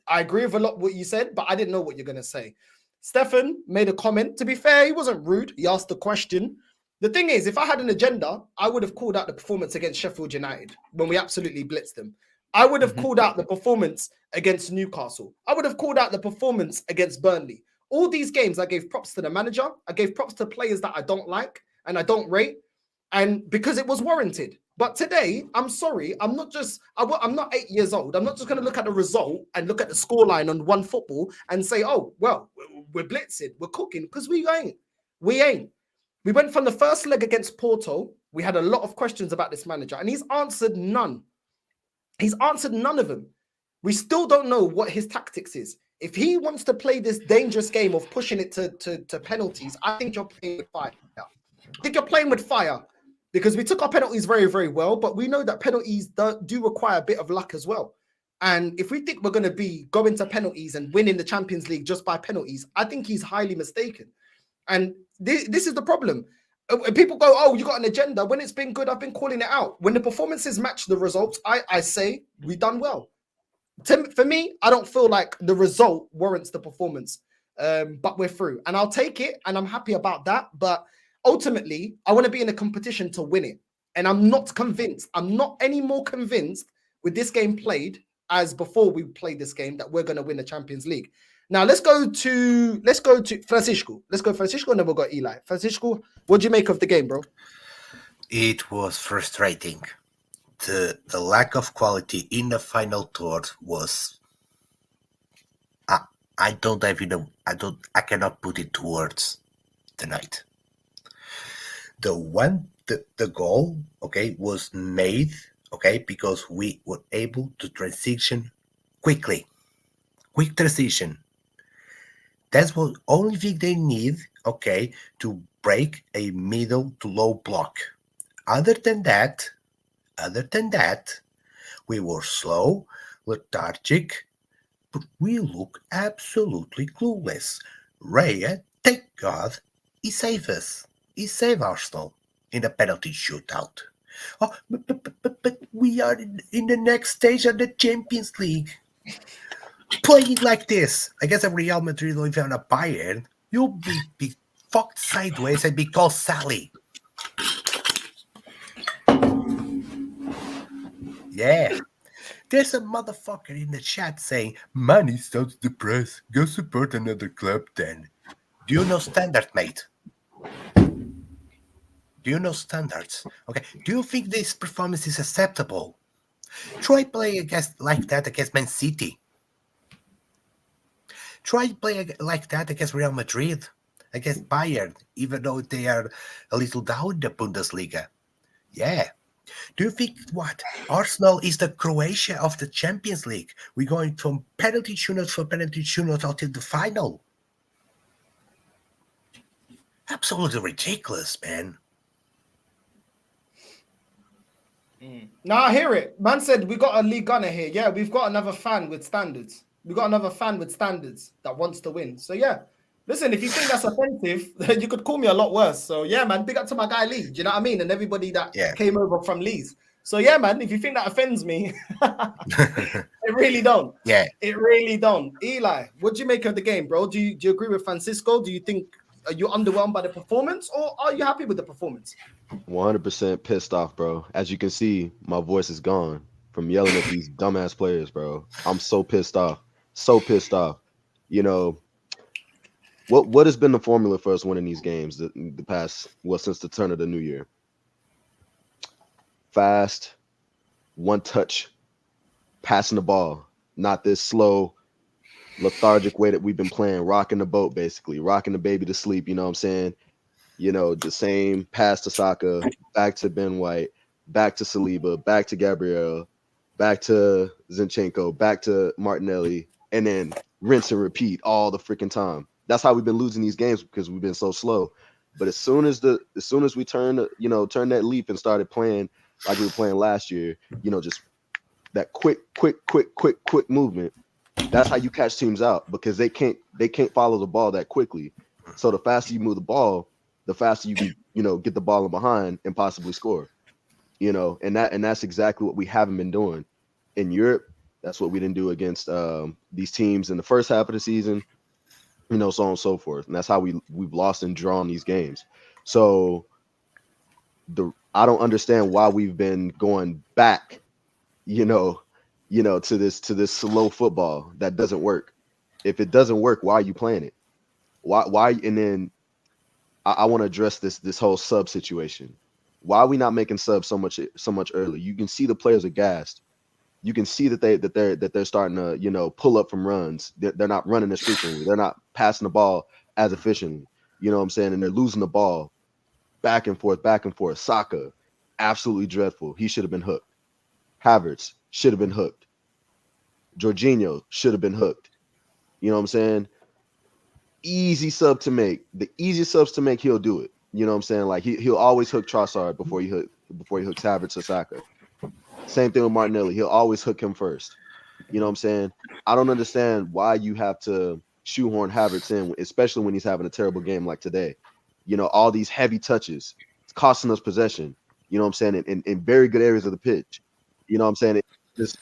I agree with a lot what you said, but I didn't know what you're gonna say. Stefan made a comment. To be fair, he wasn't rude. He asked the question. The thing is, if I had an agenda, I would have called out the performance against Sheffield United when we absolutely blitzed them. I would have called out the performance against Newcastle. I would have called out the performance against Burnley. All these games, I gave props to the manager. I gave props to players that I don't like and I don't rate, and because it was warranted. But today, I'm sorry, I'm not 8 years old. I'm not just going to look at the result and look at the scoreline on one football and say, oh, well, we're blitzing, we're cooking, because we ain't. We ain't. We went from the first leg against Porto. We had a lot of questions about this manager, and he's answered none. He's answered none of them. We still don't know what his tactics is. If he wants to play this dangerous game of pushing it to penalties, I think you're playing with fire. I think you're playing with fire, because we took our penalties very, very well, but we know that penalties do require a bit of luck as well. And if we think we're going to be going to penalties and winning the Champions League just by penalties, I think he's highly mistaken. And this is the problem. People go, oh, you got an agenda. When it's been good, I've been calling it out. When the performances match the results, I say we've done well. For me, I don't feel like the result warrants the performance, but we're through. And I'll take it, and I'm happy about that. But ultimately, I want to be in a competition to win it. And I'm not convinced. I'm not any more convinced with this game played as before we played this game that we're going to win the Champions League. Now, let's go to Francisco. Let's go Francisco, and then we'll go Eli. Francisco, what do you make of the game, bro? It was frustrating. The lack of quality in the final third was... I don't even know. I cannot put it to words tonight. The goal, okay, was made, okay, because we were able to transition quickly. Quick transition. That's what only thing they need, okay, to break a middle to low block. Other than that, we were slow, lethargic, but we look absolutely clueless. Raya, thank God, he saved us. He saved Arsenal in a penalty shootout. Oh, but we are in the next stage of the Champions League. Playing like this against a Real Madrid or even a Bayern, you'll be fucked sideways and be called Sally. Yeah. There's a motherfucker in the chat saying, money sounds depressed. Go support another club then. Do you know standard, mate? Do you know standards? Okay. Do you think this performance is acceptable? Try playing like that against Man City. Try playing like that against Real Madrid, against Bayern, even though they are a little down in the Bundesliga. Yeah. Do you think what? Arsenal is the Croatia of the Champions League. We're going from penalty shootout for penalty shootout until the final. Absolutely ridiculous, man. No, I hear it. Man said we got a league gunner here. Yeah, we've got another fan with standards. We got another fan with standards that wants to win. So yeah, listen, if you think that's offensive, then you could call me a lot worse. So yeah, man, big up to my guy Lee. Do you know what I mean? And everybody that came over from Lee's. So yeah, man, if you think that offends me, it really don't. Yeah, it really don't. Eli, what do you make of the game, bro? Do you agree with Francisco? Do you think are you underwhelmed by the performance, or are you happy with the performance? 100% pissed off, bro. As you can see, my voice is gone from yelling at these dumbass players, bro. I'm so pissed off. So pissed off. You know, what has been the formula for us winning these games the past, since the turn of the new year? Fast, one touch, passing the ball, not this slow, lethargic way that we've been playing, rocking the boat, basically, rocking the baby to sleep, you know what I'm saying? You know, the same pass to Saka, back to Ben White, back to Saliba, back to Gabriel, back to Zinchenko, back to Martinelli, and then rinse and repeat all the freaking time. That's how we've been losing these games, because we've been so slow. But as soon as we turned that leap and started playing like we were playing last year, you know, just that quick movement, that's how you catch teams out, because they can't follow the ball that quickly. So the faster you move the ball, the faster you can, you know, get the ball in behind and possibly score. you know, and that's exactly what we haven't been doing in Europe. That's what we didn't do against these teams in the first half of the season, you know, so on and so forth. And that's how we've lost and drawn these games. So I don't understand why we've been going back, you know, to this slow football that doesn't work. If it doesn't work, why are you playing it? Why? And then I want to address this whole sub situation. Why are we not making subs so much early? You can see the players are gassed. You can see that they're starting to, you know, pull up from runs. They're not running as frequently. They're not passing the ball as efficiently. You know what I'm saying? And they're losing the ball back and forth. Saka, absolutely dreadful. He should have been hooked. Havertz should have been hooked. Jorginho should have been hooked. You know what I'm saying? Easy sub to make. The easiest subs to make, he'll do it. You know what I'm saying? Like he'll always hook Trossard before he hooks Havertz or Saka. Same thing with Martinelli. He'll always hook him first. You know what I'm saying? I don't understand why you have to shoehorn Havertz in, especially when he's having a terrible game like today. You know, all these heavy touches. It's costing us possession. You know what I'm saying? In very good areas of the pitch. You know what I'm saying? It just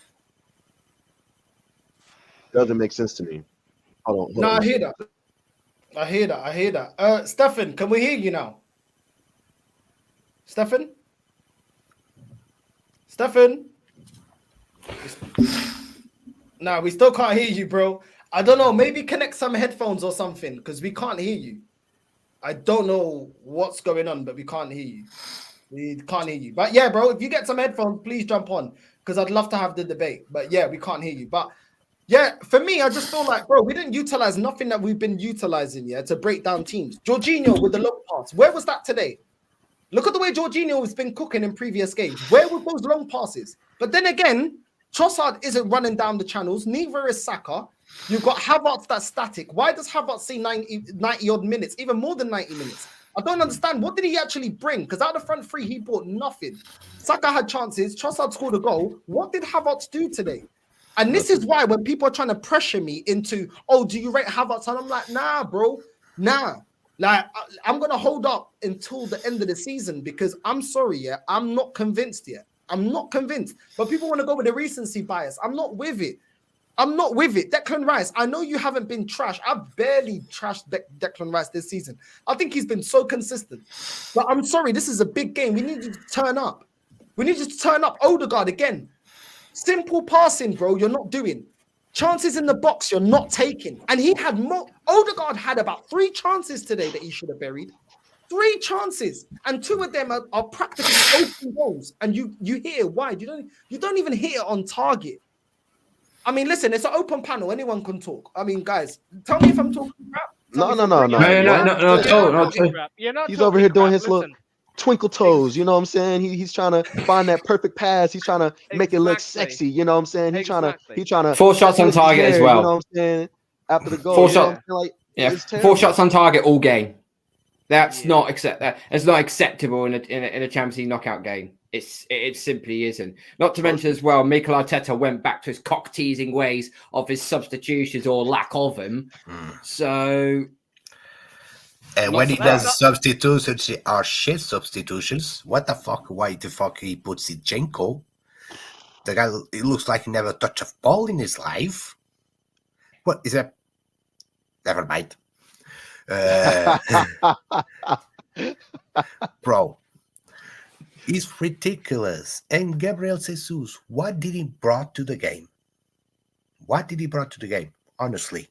doesn't make sense to me. Hold on. I hear that. Stefan, can we hear you now? Stefan? No, we still can't hear you, bro. I don't know. Maybe connect some headphones or something because we can't hear you. I don't know what's going on, but we can't hear you. But yeah, bro, if you get some headphones, please jump on because I'd love to have the debate. But yeah, we can't hear you. But yeah, for me, I just feel like, bro, we didn't utilize nothing that we've been utilizing, to break down teams. Jorginho with the long pass. Where was that today? Look at the way Jorginho has been cooking in previous games. Where were those long passes? But then again, Trossard isn't running down the channels. Neither is Saka. You've got Havertz that's static. Why does Havertz see 90 odd minutes, even more than 90 minutes? I don't understand. What did he actually bring? Because out of the front three, he brought nothing. Saka had chances. Trossard scored a goal. What did Havertz do today? And this is why when people are trying to pressure me into, oh, do you rate Havertz? And I'm like, nah, bro, nah. Like, I'm going to hold up until the end of the season because I'm sorry, I'm not convinced yet. I'm not convinced. But people want to go with the recency bias. I'm not with it. Declan Rice, I know you haven't been trash. I've barely trashed Declan Rice this season. I think he's been so consistent. But I'm sorry, this is a big game. We need you to turn up. Odegaard again. Simple passing, bro, you're not doing. Chances in the box, you're not taking. And he had more. Odegaard had about 3 chances today that he should have buried. 3 chances. And 2 of them are practically open goals. And you hit it wide. You don't even hit it on target. I mean, listen, it's an open panel. Anyone can talk. I mean, guys, tell me if I'm talking crap. No. He's over here doing his little twinkle toes. You know what I'm saying? He's trying to find that perfect pass. He's trying to make it look sexy. You know what I'm saying? He's trying to 4 shots on target as well. You know what I'm saying? After the goal, 4 shots. Like, yeah, 4 shots on target all game. That's not It's not acceptable in a Champions League knockout game. It simply isn't. Not to mention as well, Mikel Arteta went back to his cock teasing ways of his substitutions or lack of them. So, and when he does substitutions, they are shit substitutions. What the fuck? Why the fuck he puts Zinchenko? The guy, it looks like he never touched a ball in his life. What is that? Never mind. Bro, it's ridiculous. And Gabriel Jesus, what did he brought to the game? Honestly,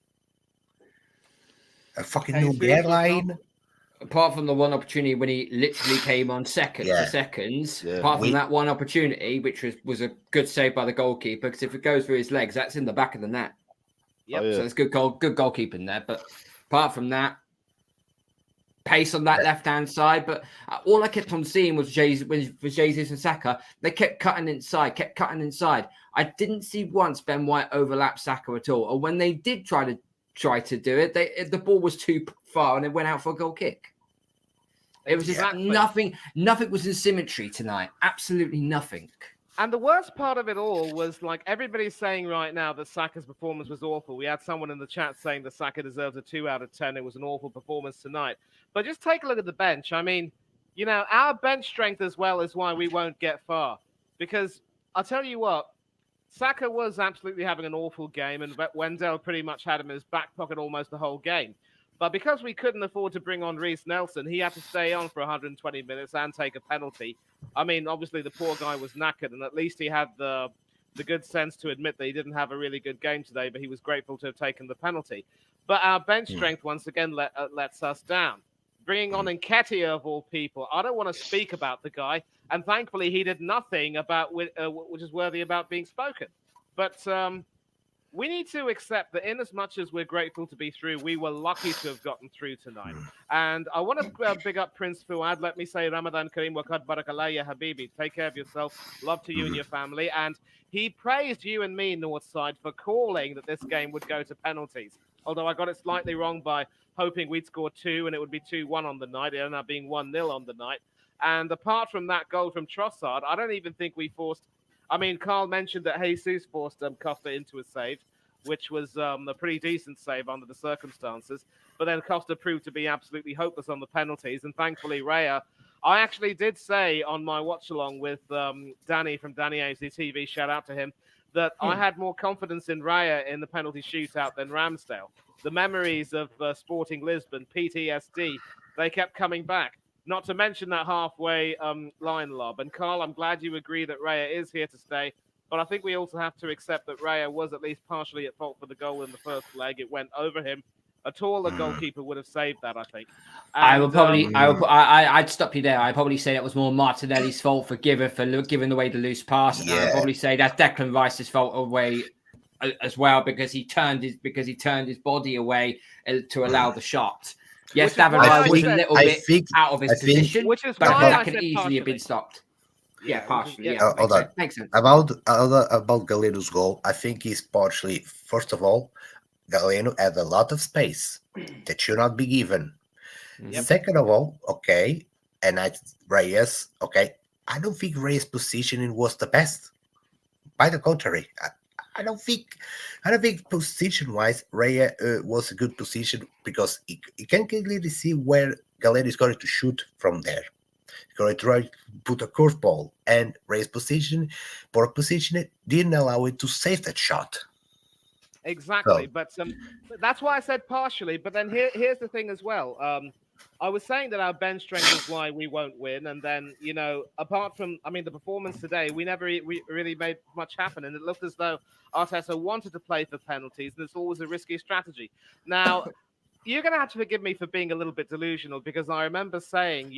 a fucking new airline. Apart from the one opportunity when he literally came on second for seconds, apart from that one opportunity, which was a good save by the goalkeeper, because if it goes through his legs, that's in the back of the net. Yep. So it's good goalkeeping there. But apart from that, pace on that left-hand side. But all I kept on seeing was Jesus and Saka. They kept cutting inside. I didn't see once Ben White overlap Saka at all. Or when they did try to do it, the ball was too far and it went out for a goal kick. It was just nothing was in symmetry tonight. Absolutely nothing. And the worst part of it all was, like, everybody's saying right now that Saka's performance was awful. We had someone in the chat saying that Saka deserves a 2 out of 10. It was an awful performance tonight. But just take a look at the bench. I mean, you know, our bench strength as well is why we won't get far. Because I'll tell you what, Saka was absolutely having an awful game, and Wendell pretty much had him in his back pocket almost the whole game. But because we couldn't afford to bring on Reece Nelson, he had to stay on for 120 minutes and take a penalty. I mean, obviously the poor guy was knackered, and at least he had the good sense to admit that he didn't have a really good game today, but he was grateful to have taken the penalty. But our bench strength once again lets us down. Bringing on Nketiah of all people, I don't want to speak about the guy, and thankfully he did nothing about which is worthy about being spoken. But we need to accept that in as much as we're grateful to be through, we were lucky to have gotten through tonight. And I want to big up Prince Fuad. Let me say Ramadan Kareem wa qad barakallah ya habibi. Take care of yourself. Love to you and your family. And he praised you and me, Northside, for calling that this game would go to penalties. Although I got it slightly wrong by hoping we'd score 2 and it would be 2-1 on the night. It ended up being 1-0 on the night. And apart from that goal from Trossard, I don't even think we forced... I mean, Carl mentioned that Jesus forced Costa into a save, which was a pretty decent save under the circumstances. But then Costa proved to be absolutely hopeless on the penalties. And thankfully, Raya, I actually did say on my watch-along with Danny from Danny ACTV, shout out to him, that I had more confidence in Raya in the penalty shootout than Ramsdale. The memories of Sporting Lisbon, PTSD, they kept coming back. Not to mention that halfway line lob. And Carl, I'm glad you agree that Raya is here to stay. But I think we also have to accept that Raya was at least partially at fault for the goal in the first leg. It went over him. A taller goalkeeper would have saved that, I think. And, I would probably, I'd stop you there. I'd probably say that was more Martinelli's fault for giving away the loose pass. And I'd probably say that's Declan Rice's fault away as well because he turned his body away to allow the shot. Yes, David Raya was a little bit out of his position, which is but why that I can said easily partially have been stopped. Yeah, partially. Yeah, hold on. Makes sense. About Galeano's goal, I think he's partially. First of all, Galeano had a lot of space that should not be given. Yep. Second of all, okay, and Reyes, okay, I don't think Reyes' positioning was the best. By the contrary, I don't think position-wise Reyes was a good position because he can clearly see where Galeano is going to shoot from there. He's going to try to put a curveball, and Reyes' poor position, didn't allow it to save that shot. Exactly, So, but that's why I said partially. But then here's the thing as well. I was saying that our bench strength is why we won't win, and then apart from the performance today, we never really made much happen, and it looked as though Arteta wanted to play for penalties, and it's always a risky strategy. Now, you're going to have to forgive me for being a little bit delusional because I remember saying,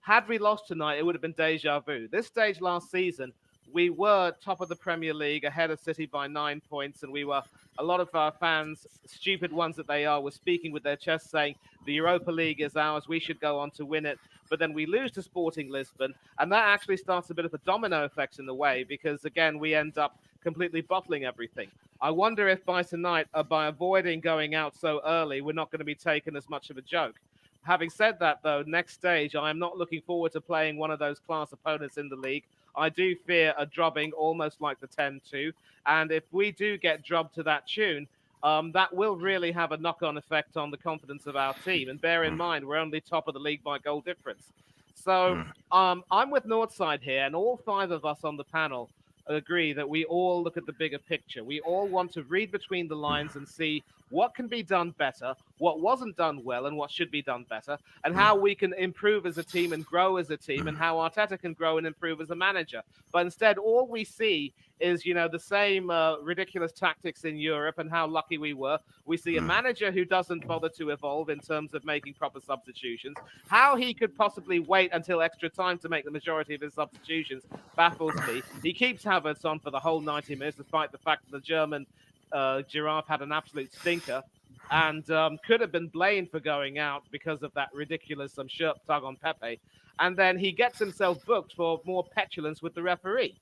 had we lost tonight, it would have been deja vu. This stage last season, we were top of the Premier League, ahead of City by 9 points, and a lot of our fans, stupid ones that they are, were speaking with their chests saying, the Europa League is ours, we should go on to win it. But then we lose to Sporting Lisbon, and that actually starts a bit of a domino effect in the way, because again, we end up completely bottling everything. I wonder if by tonight, by avoiding going out so early, we're not going to be taken as much of a joke. Having said that, though, next stage, I am not looking forward to playing one of those class opponents in the league. I do fear a drubbing almost like the 10-2. And if we do get drubbed to that tune, that will really have a knock-on effect on the confidence of our team. And bear in mind, we're only top of the league by goal difference. So I'm with Northside here, and all 5 of us on the panel agree that we all look at the bigger picture. We all want to read between the lines and see what can be done better, what wasn't done well, and what should be done better, and how we can improve as a team and grow as a team, and how Arteta can grow and improve as a manager. But instead, all we see is, the same ridiculous tactics in Europe and how lucky we were. We see a manager who doesn't bother to evolve in terms of making proper substitutions. How he could possibly wait until extra time to make the majority of his substitutions baffles me. He keeps Havertz on for the whole 90 minutes, despite the fact that the German Giraffe had an absolute stinker and could have been blamed for going out because of that ridiculous shirt tug on Pepe. And then he gets himself booked for more petulance with the referee.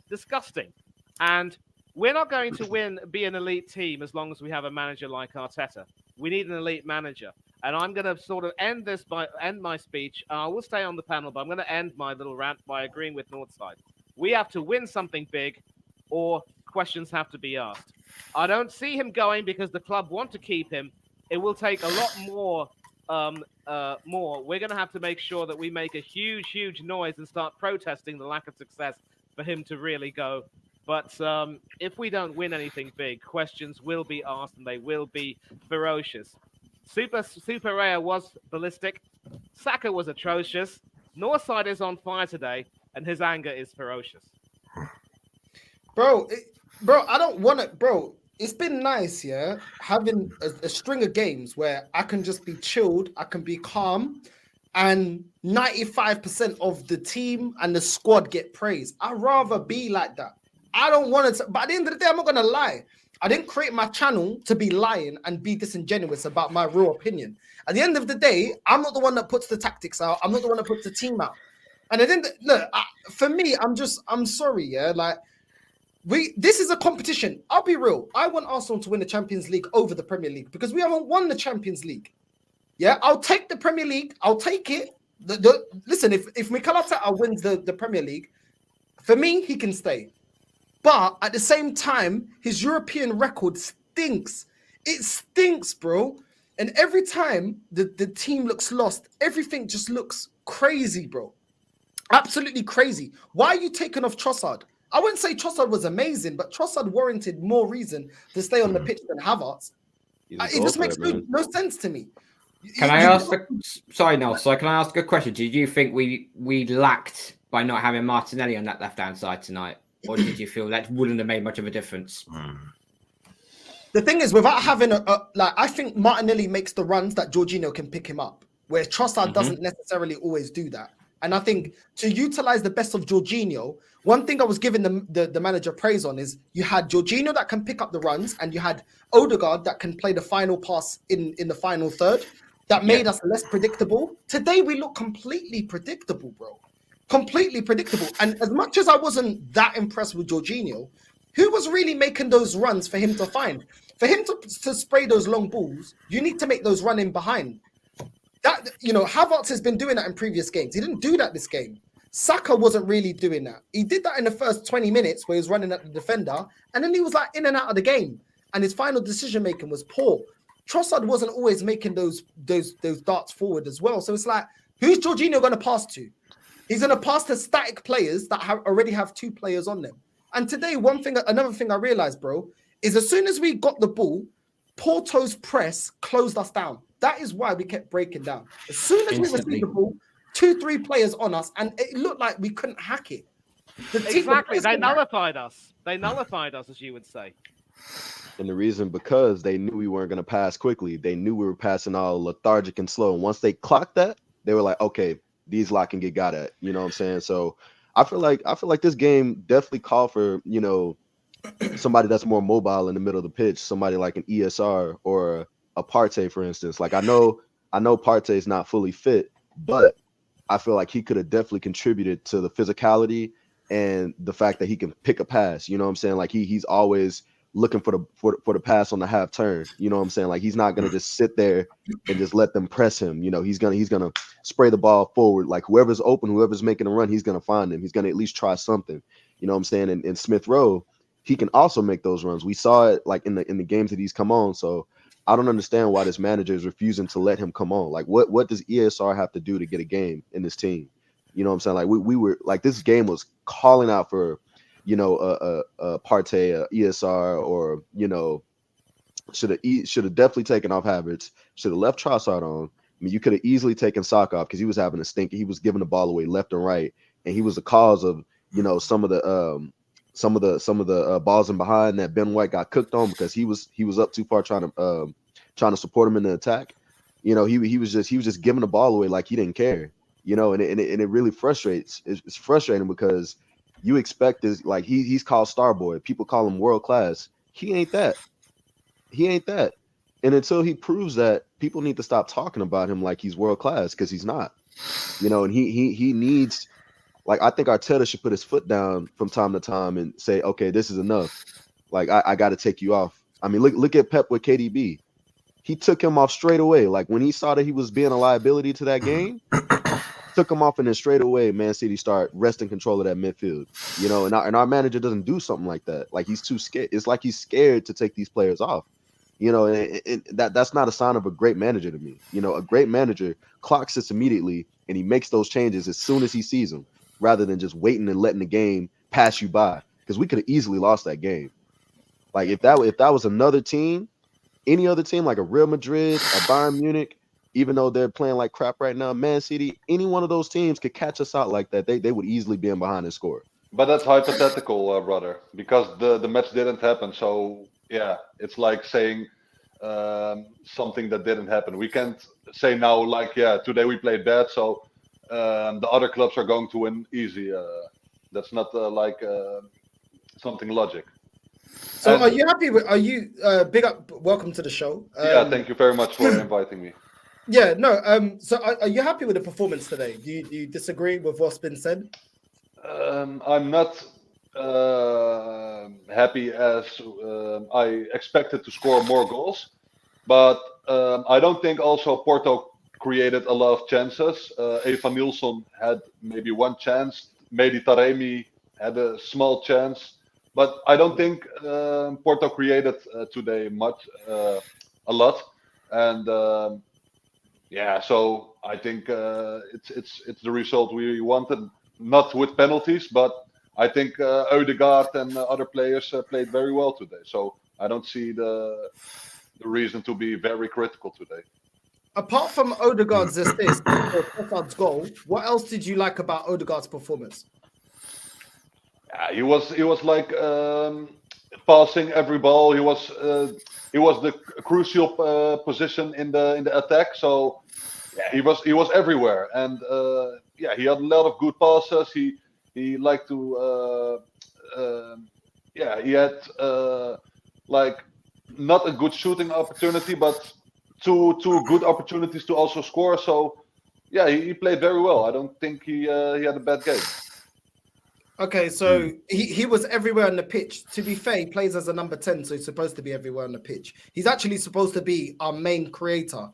Disgusting. And we're not going to be an elite team as long as we have a manager like Arteta. We need an elite manager. And I'm going to sort of end my speech. I will stay on the panel, but I'm going to end my little rant by agreeing with Northside. We have to win something big, or questions have to be asked. I don't see him going because the club want to keep him. It will take a lot more more, we're going to have to make sure that we make a huge noise and start protesting the lack of success for him to really go. But if we don't win anything big, questions will be asked and they will be ferocious. Super Raya was ballistic. Saka was atrocious. Northside is on fire today, and his anger is ferocious. Bro, I don't want it, bro. It's been nice, yeah, having a string of games where I can just be chilled, I can be calm, and 95% of the team and the squad get praise. I'd rather be like that. I don't want to, but at the end of the day, I'm not going to lie. I didn't create my channel to be lying and be disingenuous about my real opinion. At the end of the day, I'm not the one that puts the tactics out. I'm not the one that puts the team out. And I didn't, look, for me, I'm sorry, yeah, like, this is a competition. I'll be real. I want Arsenal to win the Champions League over the Premier League because we haven't won the Champions League. Yeah, I'll take the Premier League. I'll take it. Listen, if Mikel Arteta wins the Premier League, for me, he can stay. But at the same time, his European record stinks. It stinks, bro. And every time the team looks lost, everything just looks crazy, bro. Absolutely crazy. Why are you taking off Trossard? I wouldn't say Trossard was amazing, but Trossard warranted more reason to stay on the pitch than Havertz. It just makes no sense to me. Can I ask? Sorry, Nelson. Can I ask a question? Did you think we lacked by not having Martinelli on that left-hand side tonight, or did you feel that wouldn't have made much of a difference? The thing is, without having I think Martinelli makes the runs that Jorginho can pick him up, where Trossard doesn't necessarily always do that. And I think to utilize the best of Jorginho, one thing I was giving the manager praise on is you had Jorginho that can pick up the runs, and you had Odegaard that can play the final pass in the final third. That made us less predictable. Today we look completely predictable, bro. Completely predictable. And as much as I wasn't that impressed with Jorginho, who was really making those runs for him to find? For him to spray those long balls, you need to make those run in behind. That, Havertz has been doing that in previous games. He didn't do that this game. Saka wasn't really doing that. He did that in the first 20 minutes where he was running at the defender, and then he was like in and out of the game. And his final decision making was poor. Trossard wasn't always making those darts forward as well. So it's like, who's Jorginho going to pass to? He's going to pass to static players that already have two players on them. And today, another thing I realized, bro, is as soon as we got the ball, Porto's press closed us down. That is why we kept breaking down. As soon as we received the ball, 2-3 players on us, and it looked like we couldn't hack it. Exactly. They nullified us. They nullified us, as you would say. And the reason, because they knew we weren't going to pass quickly. They knew we were passing all lethargic and slow. And once they clocked that, they were like, okay, these lot can get got at. You know what I'm saying? So I feel like this game definitely called for, somebody that's more mobile in the middle of the pitch, somebody like an ESR or a Partey, for instance. Like I know Partey is not fully fit, but I feel like he could have definitely contributed to the physicality and the fact that he can pick a pass. You know what I'm saying? Like he's always looking for the pass on the half turn. You know what I'm saying? Like he's not gonna just sit there and just let them press him. He's gonna spray the ball forward. Like whoever's open, whoever's making a run, he's gonna find him. He's gonna at least try something. You know what I'm saying? And in Smith Rowe, he can also make those runs. We saw it like in the games that he's come on. So I don't understand why this manager is refusing to let him come on. Like what does ESR have to do to get a game in this team? You know what I'm saying? Like we were like, this game was calling out for, a Partey, a ESR, or should have definitely taken off Havertz. Should have left Trossard on. I mean, you could have easily taken Saka off because he was having a stink. He was giving the ball away left and right, and he was the cause of some of the balls in behind that Ben White got cooked on because he was up too far trying to support him in the attack. He was just giving the ball away like he didn't care. And it really frustrates. It's frustrating because you expect this, like he's called Starboy. People call him world class. He ain't that. And until he proves that, people need to stop talking about him like he's world class because he's not. And he needs. Like, I think Arteta should put his foot down from time to time and say, okay, this is enough. Like, I got to take you off. I mean, look at Pep with KDB. He took him off straight away. Like, when he saw that he was being a liability to that game, took him off, and then straight away, Man City start wresting control of that midfield. And our manager doesn't do something like that. Like, he's too scared. It's like he's scared to take these players off. You know, that's not a sign of a great manager to me. You know, a great manager clocks this immediately and he makes those changes as soon as he sees them, rather than just waiting and letting the game pass you by. Because we could have easily lost that game. Like if that was another team, any other team like a Real Madrid, a Bayern Munich, even though they're playing like crap right now, Man City, any one of those teams could catch us out like that. They would easily be in behind and score. But that's hypothetical, brother, because the match didn't happen. So yeah, it's like saying something that didn't happen. We can't say now like, yeah, today we played bad, so the other clubs are going to win easy. That's not something logic. So And- are you happy with? Are you big up? Welcome to the show. Yeah, thank you very much for inviting me. Yeah, no. So are you happy with the performance today? Do you disagree with what's been said? I'm not happy as I expected to score more goals, but I don't think also Porto created a lot of chances. Eva Nilsson had maybe one chance. Mehdi Taremi had a small chance, but I don't think Porto created today a lot, and yeah, so I think it's the result we wanted. Not with penalties, but I think Ødegaard and other players played very well today. So I don't see the reason to be very critical today. Apart from Odegaard's assist or Trossard's goal, what else did you like about Odegaard's performance? He was like passing every ball. He was the crucial position in the attack. So yeah, he was everywhere, and yeah, he had a lot of good passes. He liked to yeah, he had like not a good shooting opportunity, but two good opportunities to also score. So yeah, he played very well. I don't think he had a bad game. Okay, so he was everywhere on the pitch. To be fair, he plays as a number 10, so he's supposed to be everywhere on the pitch. He's actually supposed to be our main creator.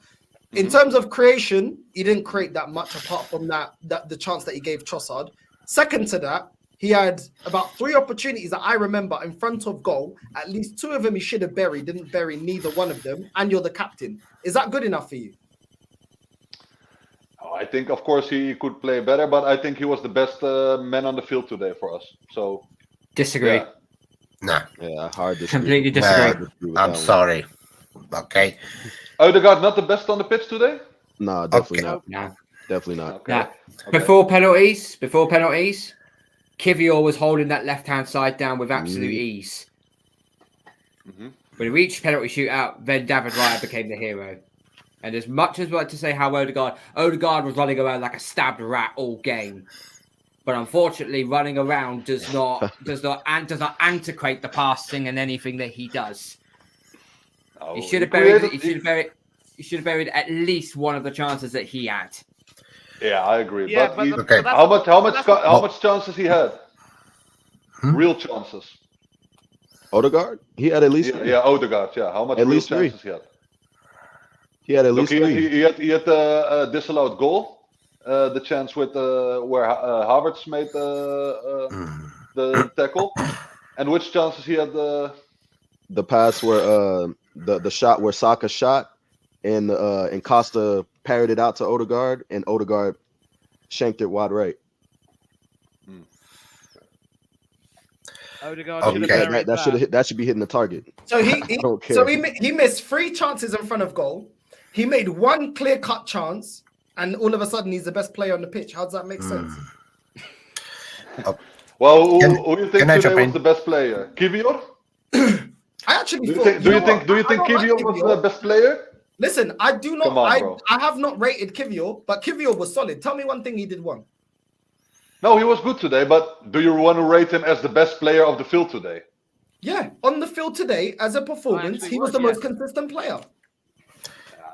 In terms of creation, he didn't create that much apart from that the chance that he gave Trossard. Second to that, he had about 3 opportunities that I remember in front of goal. At least 2 of them he should have buried, didn't bury neither one of them, and you're the captain. Is that good enough for you? Oh, I think, of course, he could play better, but I think he was the best man on the field today for us. So Disagree. yeah. No, Yeah, hard to Completely disagree. I'm sorry. Okay. Ødegaard not the best on the pitch today? No, definitely Okay. not. No. Definitely not. Okay. Yeah. Okay. Before penalties, Kivior was holding that left-hand side down with absolute ease. Mhm. When he reached penalty shootout, then David Raya became the hero. And as much as I'd like to say how Ødegaard was running around like a stabbed rat all game. But unfortunately, running around does not antiquate the passing and anything that he does. Oh, He should have buried at least one of the chances that he had. Yeah, I agree. Yeah, but he, but Okay. that's how what- much chances he had? Real chances. Odegaard, he had at least Yeah, three. yeah, Ødegaard. Yeah, how much At real least three. chances he had? He had at Look, least three. he had a disallowed goal. The chance with where Havertz made the tackle, and which chances he had? The pass where the shot where Saka shot and Costa parried it out to Odegaard and Odegaard shanked it wide right. Ødegaard Okay. should have That, buried that should that should be hitting the target. So he don't care. so he missed 3 chances in front of goal. He made 1 clear-cut chance, and all of a sudden he's the best player on the pitch. How does that make sense? Well, who Can- do you think can I today jump was in? the best player? Kivior? I actually Do you thought. think? Do you think? Do you think I don't Kivior like was Kivior. the best player? Listen, I do not. Come on, bro. I have not rated Kivior, but Kivior was solid. Tell me one thing he did wrong. No, he was good today. But do you want to rate him as the best player of the field today? Yeah, on the field today, as a performance, actually he was was, the most yes. consistent player.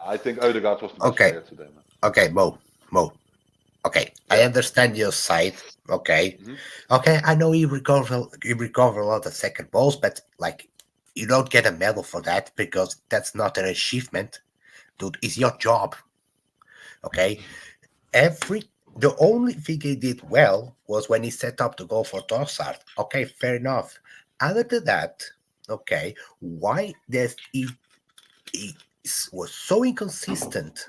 I think Ødegaard was the best Okay. player today, man. Okay, Mo. Okay, I understand your side. Okay, okay, I know you recover a lot of second balls, but like, you don't get a medal for that because that's not an achievement, dude. It's your job. Okay, the only thing he did well was when he set up to go for Trossard. Okay, fair enough. Other than that, okay, why does he he was so inconsistent,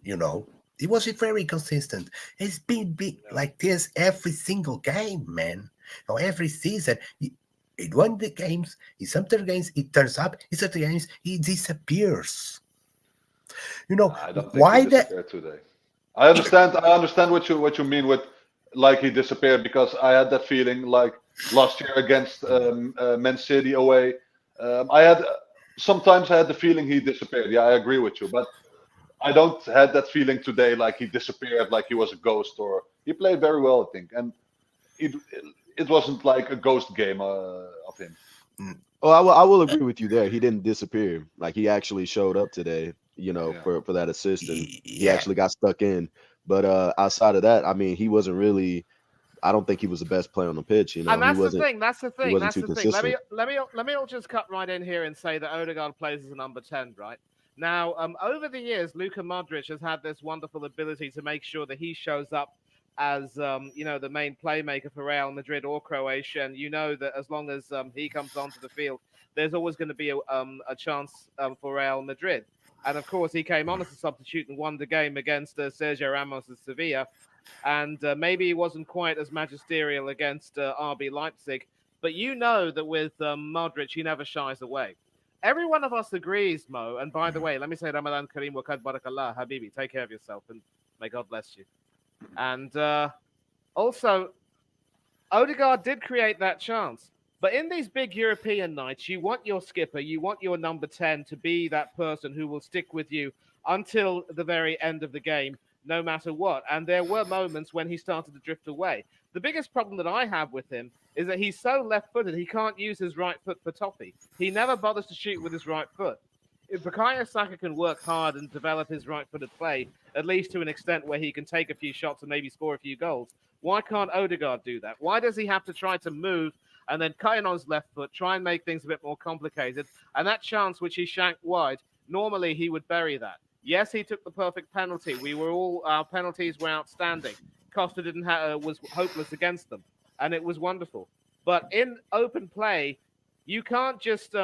you know. He was very inconsistent. It's been like this every single game, man. Or every season. He won the games. In some games, he turns up. In certain games, he disappears. You know I don't think why he disappeared today. I understand what you mean with like he disappeared, because I had that feeling like last year against Man City away. Sometimes I had the feeling he disappeared. Yeah, I agree with you, but I don't had that feeling today like he disappeared, like he was a ghost. Or he played very well, I think, and it wasn't like a ghost game of him. Oh, I will agree with you there. He didn't disappear. Like, he actually showed up today, you know, for that assist, and he actually got stuck in. But outside of that, I mean, he wasn't really. I don't think he was the best player on the pitch. You know, And that's he wasn't. the thing. That's the thing. wasn't That's too the thing. consistent. Let me all just cut right in here and say that Odegaard plays as a number 10, right? Now, over the years, Luka Modric has had this wonderful ability to make sure that he shows up as you know, the main playmaker for Real Madrid or Croatia, and you know that as long as he comes onto the field, there's always going to be a chance for Real Madrid. And of course, he came on as a substitute and won the game against Sergio Ramos' Sevilla. And maybe he wasn't quite as magisterial against RB Leipzig, but you know that with Modric, he never shies away. Every one of us agrees, Mo. And by the way, let me say Ramadan Kareem wa kad barakallah, Habibi. Take care of yourself and may God bless you. And also, Odegaard did create that chance. But in these big European nights, you want your skipper, you want your number 10 to be that person who will stick with you until the very end of the game, no matter what. And there were moments when he started to drift away. The biggest problem that I have with him is that he's so left-footed, he can't use his right foot for toppy. He never bothers to shoot with his right foot. If Bukayo Saka can work hard and develop his right-footed play, at least to an extent where he can take a few shots and maybe score a few goals, why can't Odegaard do that? Why does he have to try to move and then cut in on his left foot, try and make things a bit more complicated? And that chance which he shanked wide, normally he would bury that. Yes, he took the perfect penalty. Our penalties were outstanding. Costa was hopeless against them, and it was wonderful. But in open play, you can't just,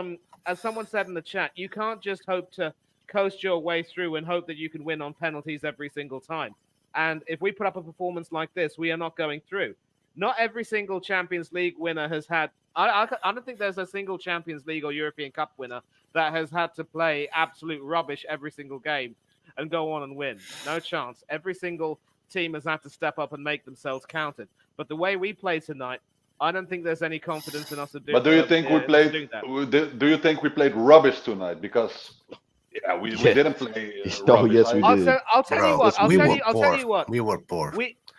as someone said in the chat, you can't just hope to coast your way through and hope that you can win on penalties every single time. And if we put up a performance like this, we are not going through. Not every single Champions League winner has had. I don't think there's a single Champions League or European Cup winner that has had to play absolute rubbish every single game and go on and win. No chance. Every single team has had to step up and make themselves counted. But the way we play tonight, I don't think there's any confidence in us to do. But do you think we played? Do you think we played rubbish tonight? Because we didn't play. Oh, yes, we did. I'll tell you what. I'll tell you what. We were poor.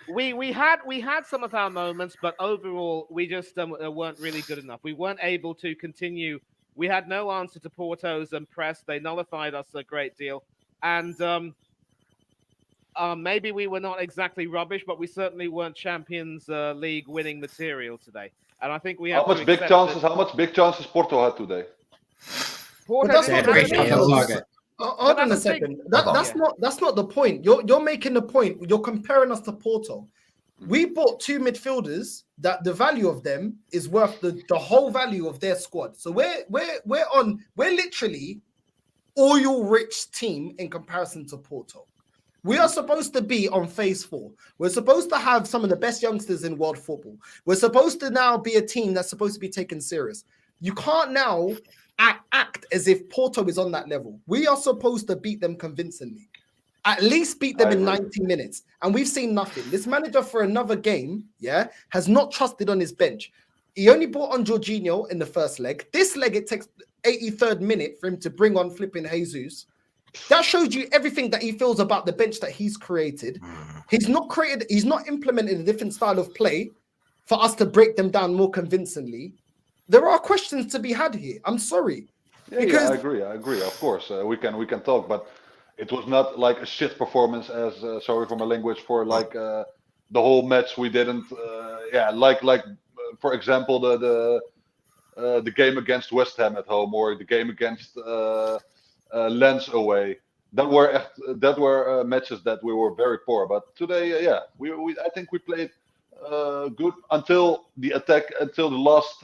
We had some of our moments, but overall we just weren't really good enough. We weren't able to continue. We had no answer to Porto's press. They nullified us a great deal, and maybe we were not exactly rubbish, but we certainly weren't Champions League winning material today. And I think we have how much big chances Porto had today? Porto But that's not didn't the have any. point. Hold on a second. That's not the point. You're making the point. You're comparing us to Porto. We bought two midfielders that the value of them is worth the whole value of their squad. So we're literally oil rich team in comparison to Porto. We are supposed to be on phase 4. We're supposed to have some of the best youngsters in world football. We're supposed to now be a team that's supposed to be taken serious. You can't now act as if Porto is on that level. We are supposed to beat them convincingly. At least beat them in 90 minutes. And we've seen nothing. This manager for another game, has not trusted on his bench. He only brought on Jorginho in the first leg. This leg, it takes 83rd minute for him to bring on flipping Jesus. That shows you everything that he feels about the bench that he's created. He's not implemented a different style of play for us to break them down more convincingly. There are questions to be had here. I'm sorry. Yeah, I agree. Of course, we can talk, but it was not like a shit performance as sorry for my language, for like the whole match. We didn't for example the game against West Ham at home, or the game against Lens away. That were matches that we were very poor. But today, I think we played good until the attack, until the last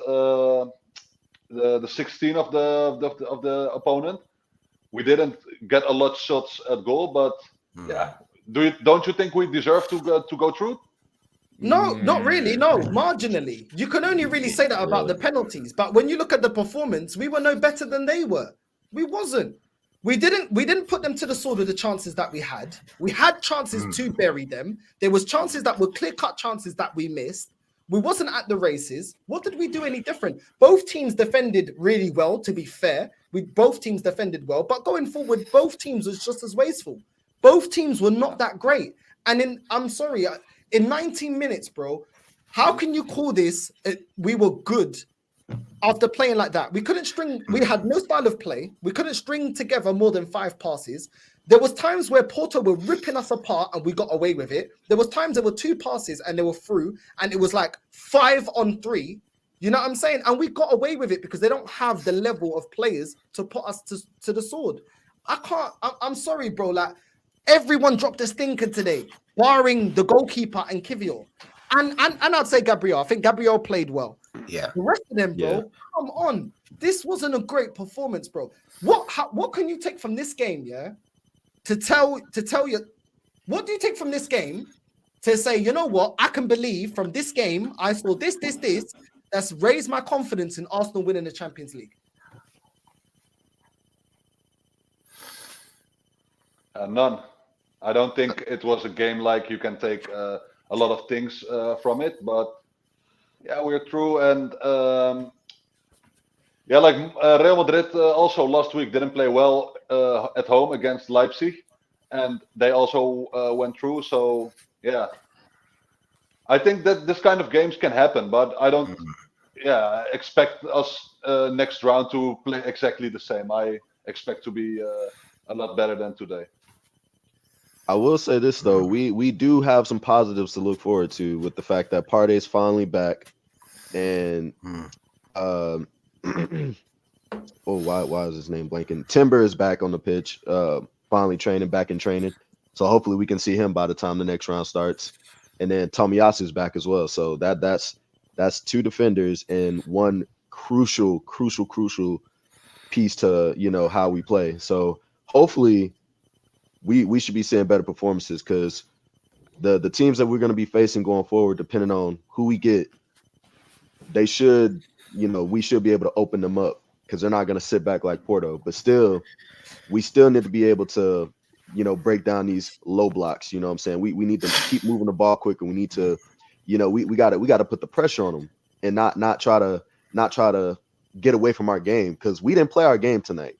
the 16 of the opponent. we didn't get a lot of shots at goal, but yeah, don't you think we deserve to go through? No, not really. No, marginally. You can only really say that about the penalties. But when you look at the performance, we were no better than they were. We wasn't. We didn't put them to the sword with the chances that we had. We had chances to bury them. There was chances that were clear-cut chances that we missed. We wasn't at the races. What did we do any different? Both teams defended really well, to be fair. Both teams defended well, but going forward, both teams was just as wasteful. Both teams were not that great. And I'm sorry, in 19 minutes, bro, how can you call this we were good after playing like that? We couldn't string, we had no style of play. We couldn't string together more than 5 passes. There was times where Porto were ripping us apart and we got away with it. There was times there were 2 passes and they were through and it was like 5 on 3. You know what I'm saying? And we got away with it because they don't have the level of players to put us to the sword. I'm sorry, bro. Like, everyone dropped a stinker today, barring the goalkeeper and Kivior. And I'd say Gabriel. I think Gabriel played well. Yeah. The rest of them, bro, come on. This wasn't a great performance, bro. What can you take from this game, yeah? To tell you, what do you take from this game to say, you know what, I can believe from this game, I saw this, that's raised my confidence in Arsenal winning the Champions League? None. I don't think it was a game like you can take a lot of things from it, but yeah, we're through. And yeah, like Real Madrid also last week didn't play well at home against Leipzig, and they also went through. So yeah, I think that this kind of games can happen, but I don't expect us next round to play exactly the same. I expect to be a lot better than today. I will say this though, we do have some positives to look forward to with the fact that Partey is finally back, and why is his name blanking? Timber is back on the pitch, finally back in training. So hopefully we can see him by the time the next round starts. And then Tomiyasu is back as well. So that's 2 defenders and 1 crucial piece to, you know, how we play. So hopefully we should be seeing better performances, because the teams that we're going to be facing going forward, depending on who we get, they should, you know, we should be able to open them up, because they're not going to sit back like Porto. But still, we still need to be able to, you know, break down these low blocks. You know what I'm saying? We need to keep moving the ball quick, and we need to, you know, we got to put the pressure on them and not try to get away from our game, because we didn't play our game tonight.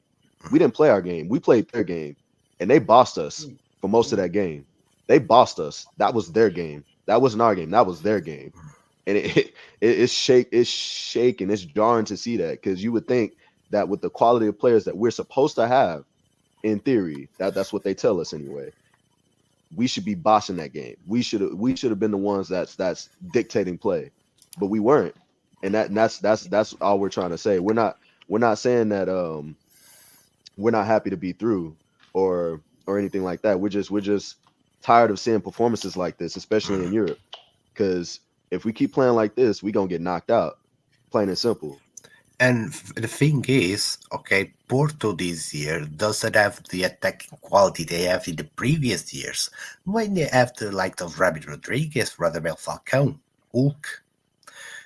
We didn't play our game. We played their game. And they bossed us for most of that game. They bossed us. That was their game. That wasn't our game. That was their game. And it's shaking. It's jarring to see that, because you would think that with the quality of players that we're supposed to have, in theory, that's what they tell us anyway, we should be bossing that game. We should have been the ones that's dictating play, but we weren't. And that's all we're trying to say. We're not saying that we're not happy to be through or anything like that. We're just tired of seeing performances like this, especially in Europe. Because if we keep playing like this, we're gonna get knocked out, plain and simple. And the thing is, okay, Porto this year doesn't have the attacking quality they have in the previous years, when they have the likes of Rabbit Rodriguez, Radamel Falcão, Hulk.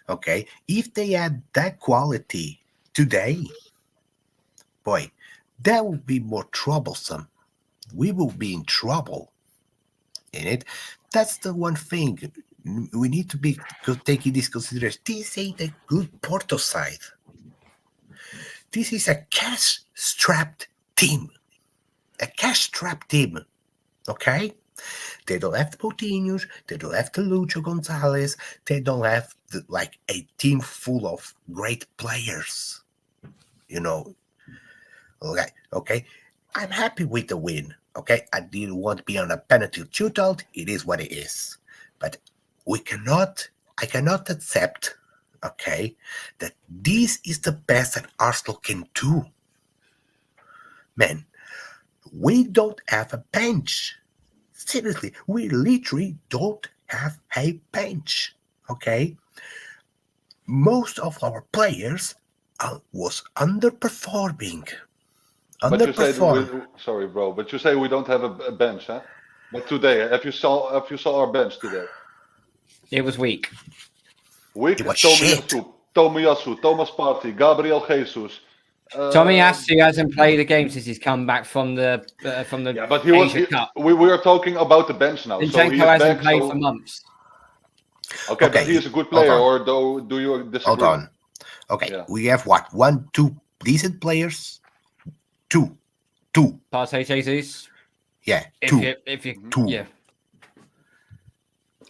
Okay, if they had that quality today, boy, that would be more troublesome. We will be in trouble in it. That's the one thing we need to take in this consideration. This ain't a good Porto side. This is a cash-strapped team. A cash-strapped team. Okay? They don't have the Coutinhos. They don't have the Lucho Gonzalez. They don't have a team full of great players. You know. Okay. I'm happy with the win. Okay. I didn't want to be on a penalty shootout. It is what it is. But I cannot accept, okay, that this is the best that Arsenal can do. Man, we don't have a bench. Seriously, we literally don't have a bench. Okay? Most of our players was underperforming. But you say Underperform. sorry, bro. But you say we don't have a bench, huh? But today, if you saw our bench today, It was weak. weak It was shit. Tomiyasu, Thomas Partey, Gabriel Jesus. Tomiyasu hasn't played a game since he's come back from the Yeah, but he was. Asia Cup. We are talking about the bench now. So he Zinchenko is hasn't back. played So, for months. okay, Okay, but he is a good hold player, on. or do you disagree? Hold on. Okay, Yeah. we have what? 1, 2 decent players? Two. Partey, Jesus. Yeah, If two. you, Two. yeah.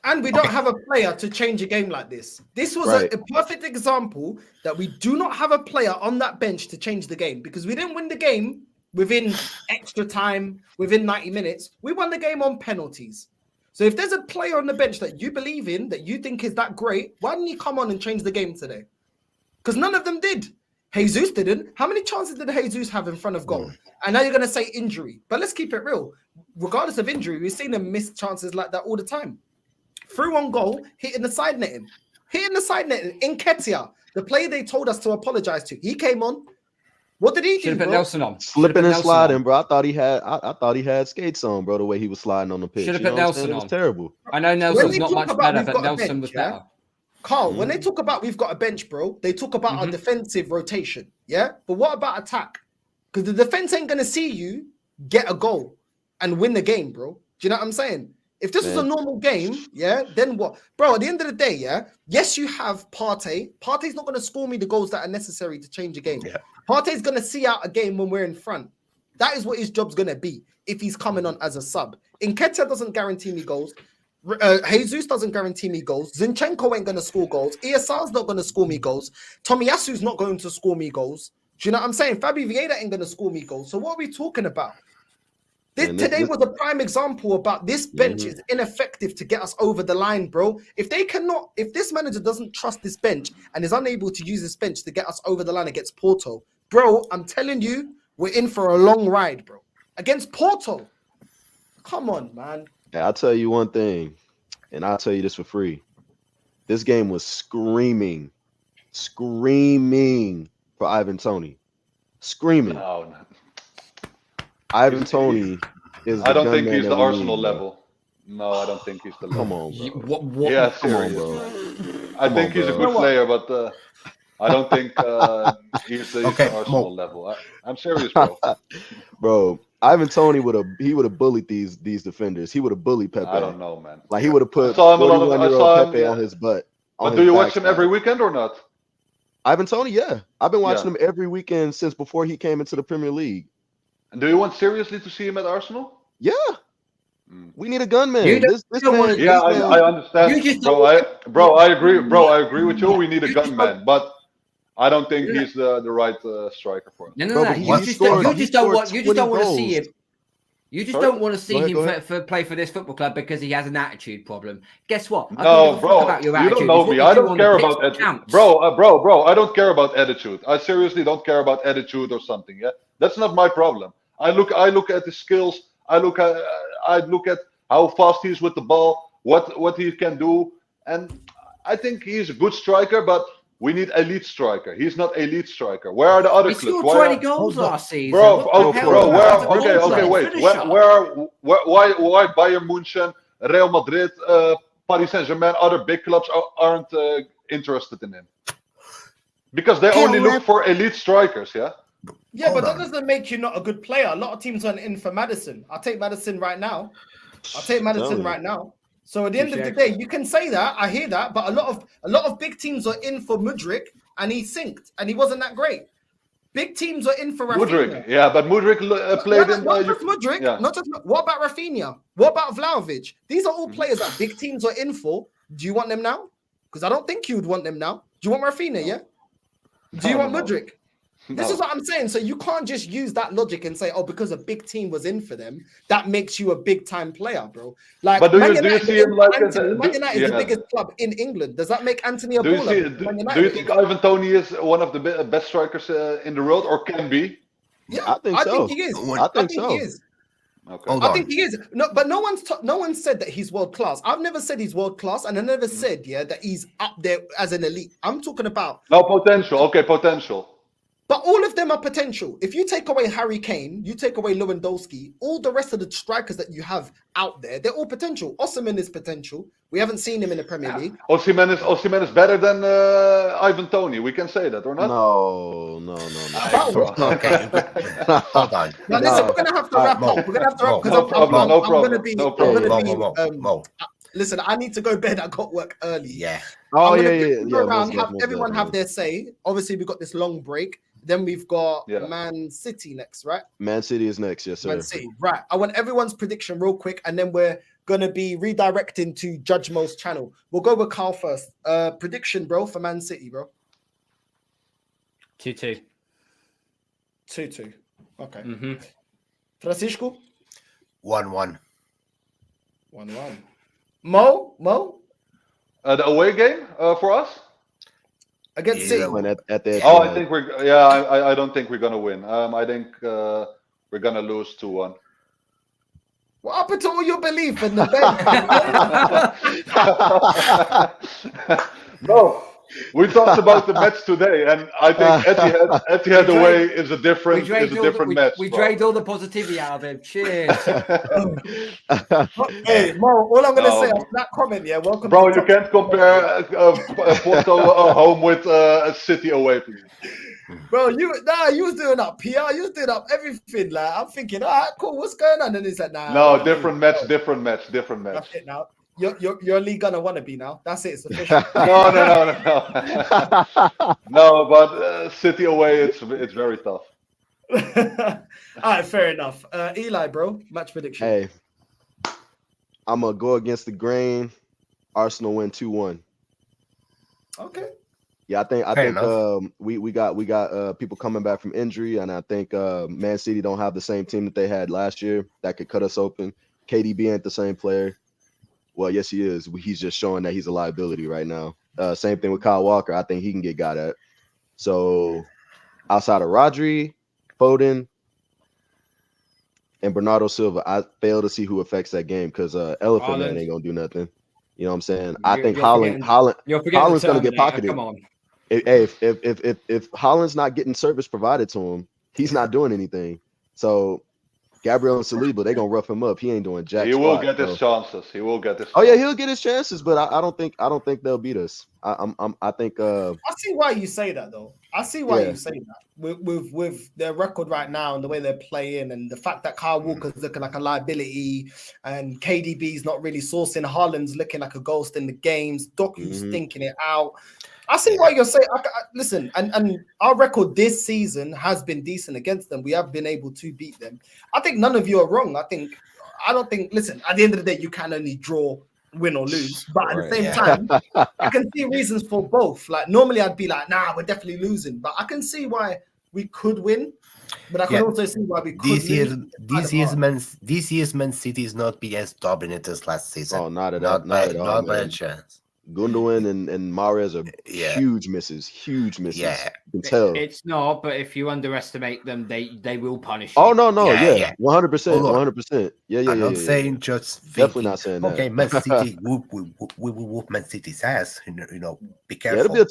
And we don't have a player to change a game like this. This was Right. a perfect example that we do not have a player on that bench to change the game, because we didn't win the game within extra time, within 90 minutes. We won the game on penalties. So if there's a player on the bench that you believe in, that you think is that great, why didn't you come on and change the game today? Because none of them did. Jesus didn't. How many chances did Jesus have in front of goal? And now you're going to say injury. But let's keep it real. Regardless of injury, we've seen them miss chances like that all the time. Through on goal, hitting the side netting. Nketiah, the player they told us to apologize to. He came on. What did he Should have do, put bro? Nelson on. Slipping and sliding, bro. I thought he had skates on, bro. The way he was sliding on the pitch. Should have You put know what I'm saying? Nelson It was on. terrible. I know When Nelson's they not talk much about better, we've but got a Nelson bench, was yeah? better. Carl, when they talk about we've got a bench, bro, they talk about our defensive rotation, yeah? But what about attack? Because the defense ain't going to see you get a goal and win the game, bro. Do you know what I'm saying? If this was a Man. normal game, yeah, then what? Bro, at the end of the day, yeah, yes, you have Partey. Partey's not going to score me the goals that are necessary to change a game. Yeah. Partey's going to see out a game when we're in front. That is what his job's going to be if he's coming on as a sub. Nketiah doesn't guarantee me goals. Jesus doesn't guarantee me goals. Zinchenko ain't going to score goals. ESR's not going to score me goals. Tomiyasu's not going to score me goals. Do you know what I'm saying? Fabi Vieira ain't going to score me goals. So what are we talking about? Today was a prime example about this bench is ineffective to get us over the line, bro. If this manager doesn't trust this bench and is unable to use this bench to get us over the line against Porto, bro, I'm telling you, we're in for a long ride, bro. Against Porto. Come on, man. Yeah, I'll tell you one thing, and I'll tell you this for free. This game was screaming for Ivan Toney. Screaming. No. Ivan Toney is I don't gun think man he's that the we Arsenal need, bro. level. No, I don't think he's the level. Come on, bro. What? Yeah, Come on, serious. bro. I think he's a good player, but I don't think he's the Arsenal Mo. level. I'm serious, bro. Bro, Ivan Toney would have bullied these defenders. He would have bullied Pepe. I don't know, man. Like he would have put I saw him a lot of- 41-year-old I saw him, Pepe yeah. on his butt. But do you watch him every weekend or not? Ivan Toney, yeah. I've been watching Yeah. him every weekend since before he came into the Premier League. And do you want seriously to see him at Arsenal? Yeah. We need a gunman. You don't- This you don't man, wanna- Yeah, this man- I understand, You just bro. I agree, bro. I agree with you. We need a gunman, but I don't think he's the right striker for us. No. Bro, but You he just scored- don't. he You just don't scored want to 20 see him. goals. You just Sorry? don't want to see Go ahead, him go ahead. play for this football club because he has an attitude problem. Guess what? I No, don't give a fuck bro, about your you attitude. don't know It's what me. you I do don't on the care pitch about that attitude, counts. bro. I don't care about attitude. I seriously don't care about attitude or something. Yeah, that's not my problem. I look at the skills. I look at how fast he is with the ball, what he can do, and I think he's a good striker. But we need elite striker. He's not elite striker. Where are the other He clubs? scored 20 goals Hold on. last season. Bro, What the okay, hell? bro, He's where? a goal Okay, scorer, wait. finisher. Why Bayern Munchen, Real Madrid, Paris Saint-Germain, other big clubs aren't interested in him? Because they only look for elite strikers, yeah. Yeah, Hold but on. that doesn't make you not a good player. A lot of teams aren't in for Madison. I'll take Madison right now. So at the end of the day, you can say that. I hear that, but a lot of big teams are in for Mudryk, and he sinked, and he wasn't that great. Big teams are in for Rafinha. Mudryk, yeah, but Mudryk played in. Not just Mudryk. yeah. Not just. What about Rafinha? What about Vlahovic? These are all players that big teams are in for. Do you want them now? Because I don't think you would want them now. Do you want Rafinha? Yeah. Do you want No. Mudryk? This is what I'm saying. So you can't just use that logic and say, "Oh, because a big team was in for them, that makes you a big time player, bro." Like, But do Man you United see him like as Anthony, a- Man United is the yeah. biggest club in England. Does that make Anthony a Do you baller? see? Man Do United you think Ivan Toney is one of the best strikers in the world, or can be? Yeah, I think so. he is. I think so. he is. Okay. Hold I on. think he is. No, but no one said that he's world class. I've never said he's world class, and I never said that he's up there as an elite. I'm talking about No potential. Okay, potential. But all of them are potential. If you take away Harry Kane, you take away Lewandowski, all the rest of the strikers that you have out there, they're all potential. Osimhen is potential. We haven't seen him in the Premier League. Osimhen is better than Ivan Toney. We can say that or not? No. Okay, hold on. Now listen, we're gonna have to wrap up. We're gonna have to wrap No problem, no problem, no problem. Mo. Listen, I need to go to bed. I got work early. Yeah. Oh, I'm gonna yeah. go around, most have everyone have definitely. their say. Obviously, we've got this long break. Then we've got Yeah. Man City next, right? Man City is next, yes, sir. Man City, right? I want everyone's prediction real quick, and then we're gonna be redirecting to Judge Mo's channel. We'll go with Carl first. Prediction, bro, for Man City, bro. 2-2. 2-2. Okay. Mm-hmm. Francisco. 1-1. 1-1. Mo. The away game for us? Against Yeah, City. When at the Oh, I think I don't think we're gonna win. I think we're gonna lose 2-1. What happened to all your belief in the bet? No, we talked about the match today, and I think Etihad away is a different match. We bro. drained all the positivity out of him. Cheers. Hey, Mo, all I'm gonna No. say after that comment, yeah, welcome. Bro, to you can't compare Porto home with a City away, please. Bro, you was doing up PR, you was doing up everything. Like I'm thinking, all right, cool, what's going on? And he's like, nah. No, different match. That's it now. You're League Gunner wannabe now. That's it. It's official. No. No, but City away, it's very tough. All right, fair enough. Eli, bro, match prediction. Hey, I'm gonna go against the grain. Arsenal win 2-1. Okay. Yeah, I think enough. we got people coming back from injury, and I think Man City don't have the same team that they had last year that could cut us open. KDB ain't the same player. Well, yes, he is. He's just showing that he's a liability right now. Same thing with Kyle Walker. I think he can get got at. So outside of Rodri, Foden, and Bernardo Silva, I fail to see who affects that game because Elephant Man ain't gonna do nothing. You know what I'm saying? I think Holland's gonna get pocketed. Come on. If Holland's not getting service provided to him, he's not doing anything. So Gabriel and Saliba, they're gonna rough him up. He ain't doing jack. He will get his chances. He will get his. Oh yeah, he'll get his chances, but I don't think they'll beat us. I think. I see why you say that though. I see why you say that with their record right now and the way they're playing and the fact that Kyle Walker's looking like a liability and KDB's not really sourcing. Haaland's looking like a ghost in the games. Doku's thinking it out. I see why you're saying. Listen, and our record this season has been decent against them. We have been able to beat them. I think none of you are wrong. I don't think. Listen, at the end of the day, you can only draw, win or lose. But at the same time, I can see reasons for both. Like normally, I'd be like, nah, we're definitely losing. But I can see why we could win. But I can also see why we could lose. This year's Man City is not be as dominant as last season. Oh, not at all. Not by a chance. Gundogan and Mahrez are huge misses. Yeah, you can tell. It's not, but if you underestimate them, they will punish you. Oh no, 100%, 100%. Yeah. I'm not saying just definitely not saying that. Okay, Man City, we will whoop Man City's ass. You know, be careful. Yeah, it'll be a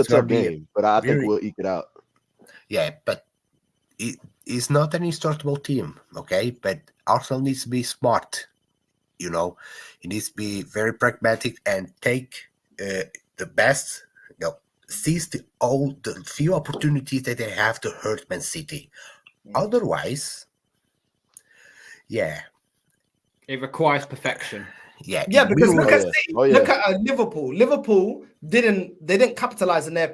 tough game. But I think we'll eke it out. Yeah, but it's not an indestructible team. Okay, but Arsenal needs to be smart. You know, it needs to be very pragmatic and take the best. Seize the few opportunities that they have to hurt Man City. Otherwise, it requires perfection. Yeah, because look at City, look at Liverpool. Liverpool didn't capitalize on their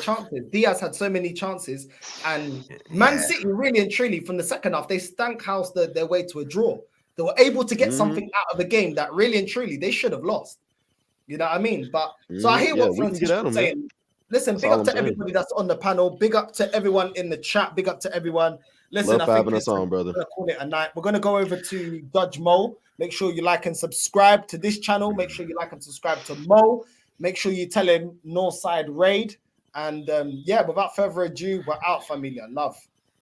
chances. Diaz had so many chances, and Man City really and truly from the second half they stank house their way to a draw. They were able to get something out of a game that really and truly they should have lost. You know what I mean? But so I hear what Francisco is saying. Listen, big up to everybody that's on the panel. Big up to everyone in the chat. Big up to everyone. Listen, love having us on, brother. We're gonna call it a night. We're gonna go over to Judge Mo. Make sure you like and subscribe to this channel. Make sure you like and subscribe to Mo. Make sure you tell him Northside Raid. And without further ado, we're out, familia. Love.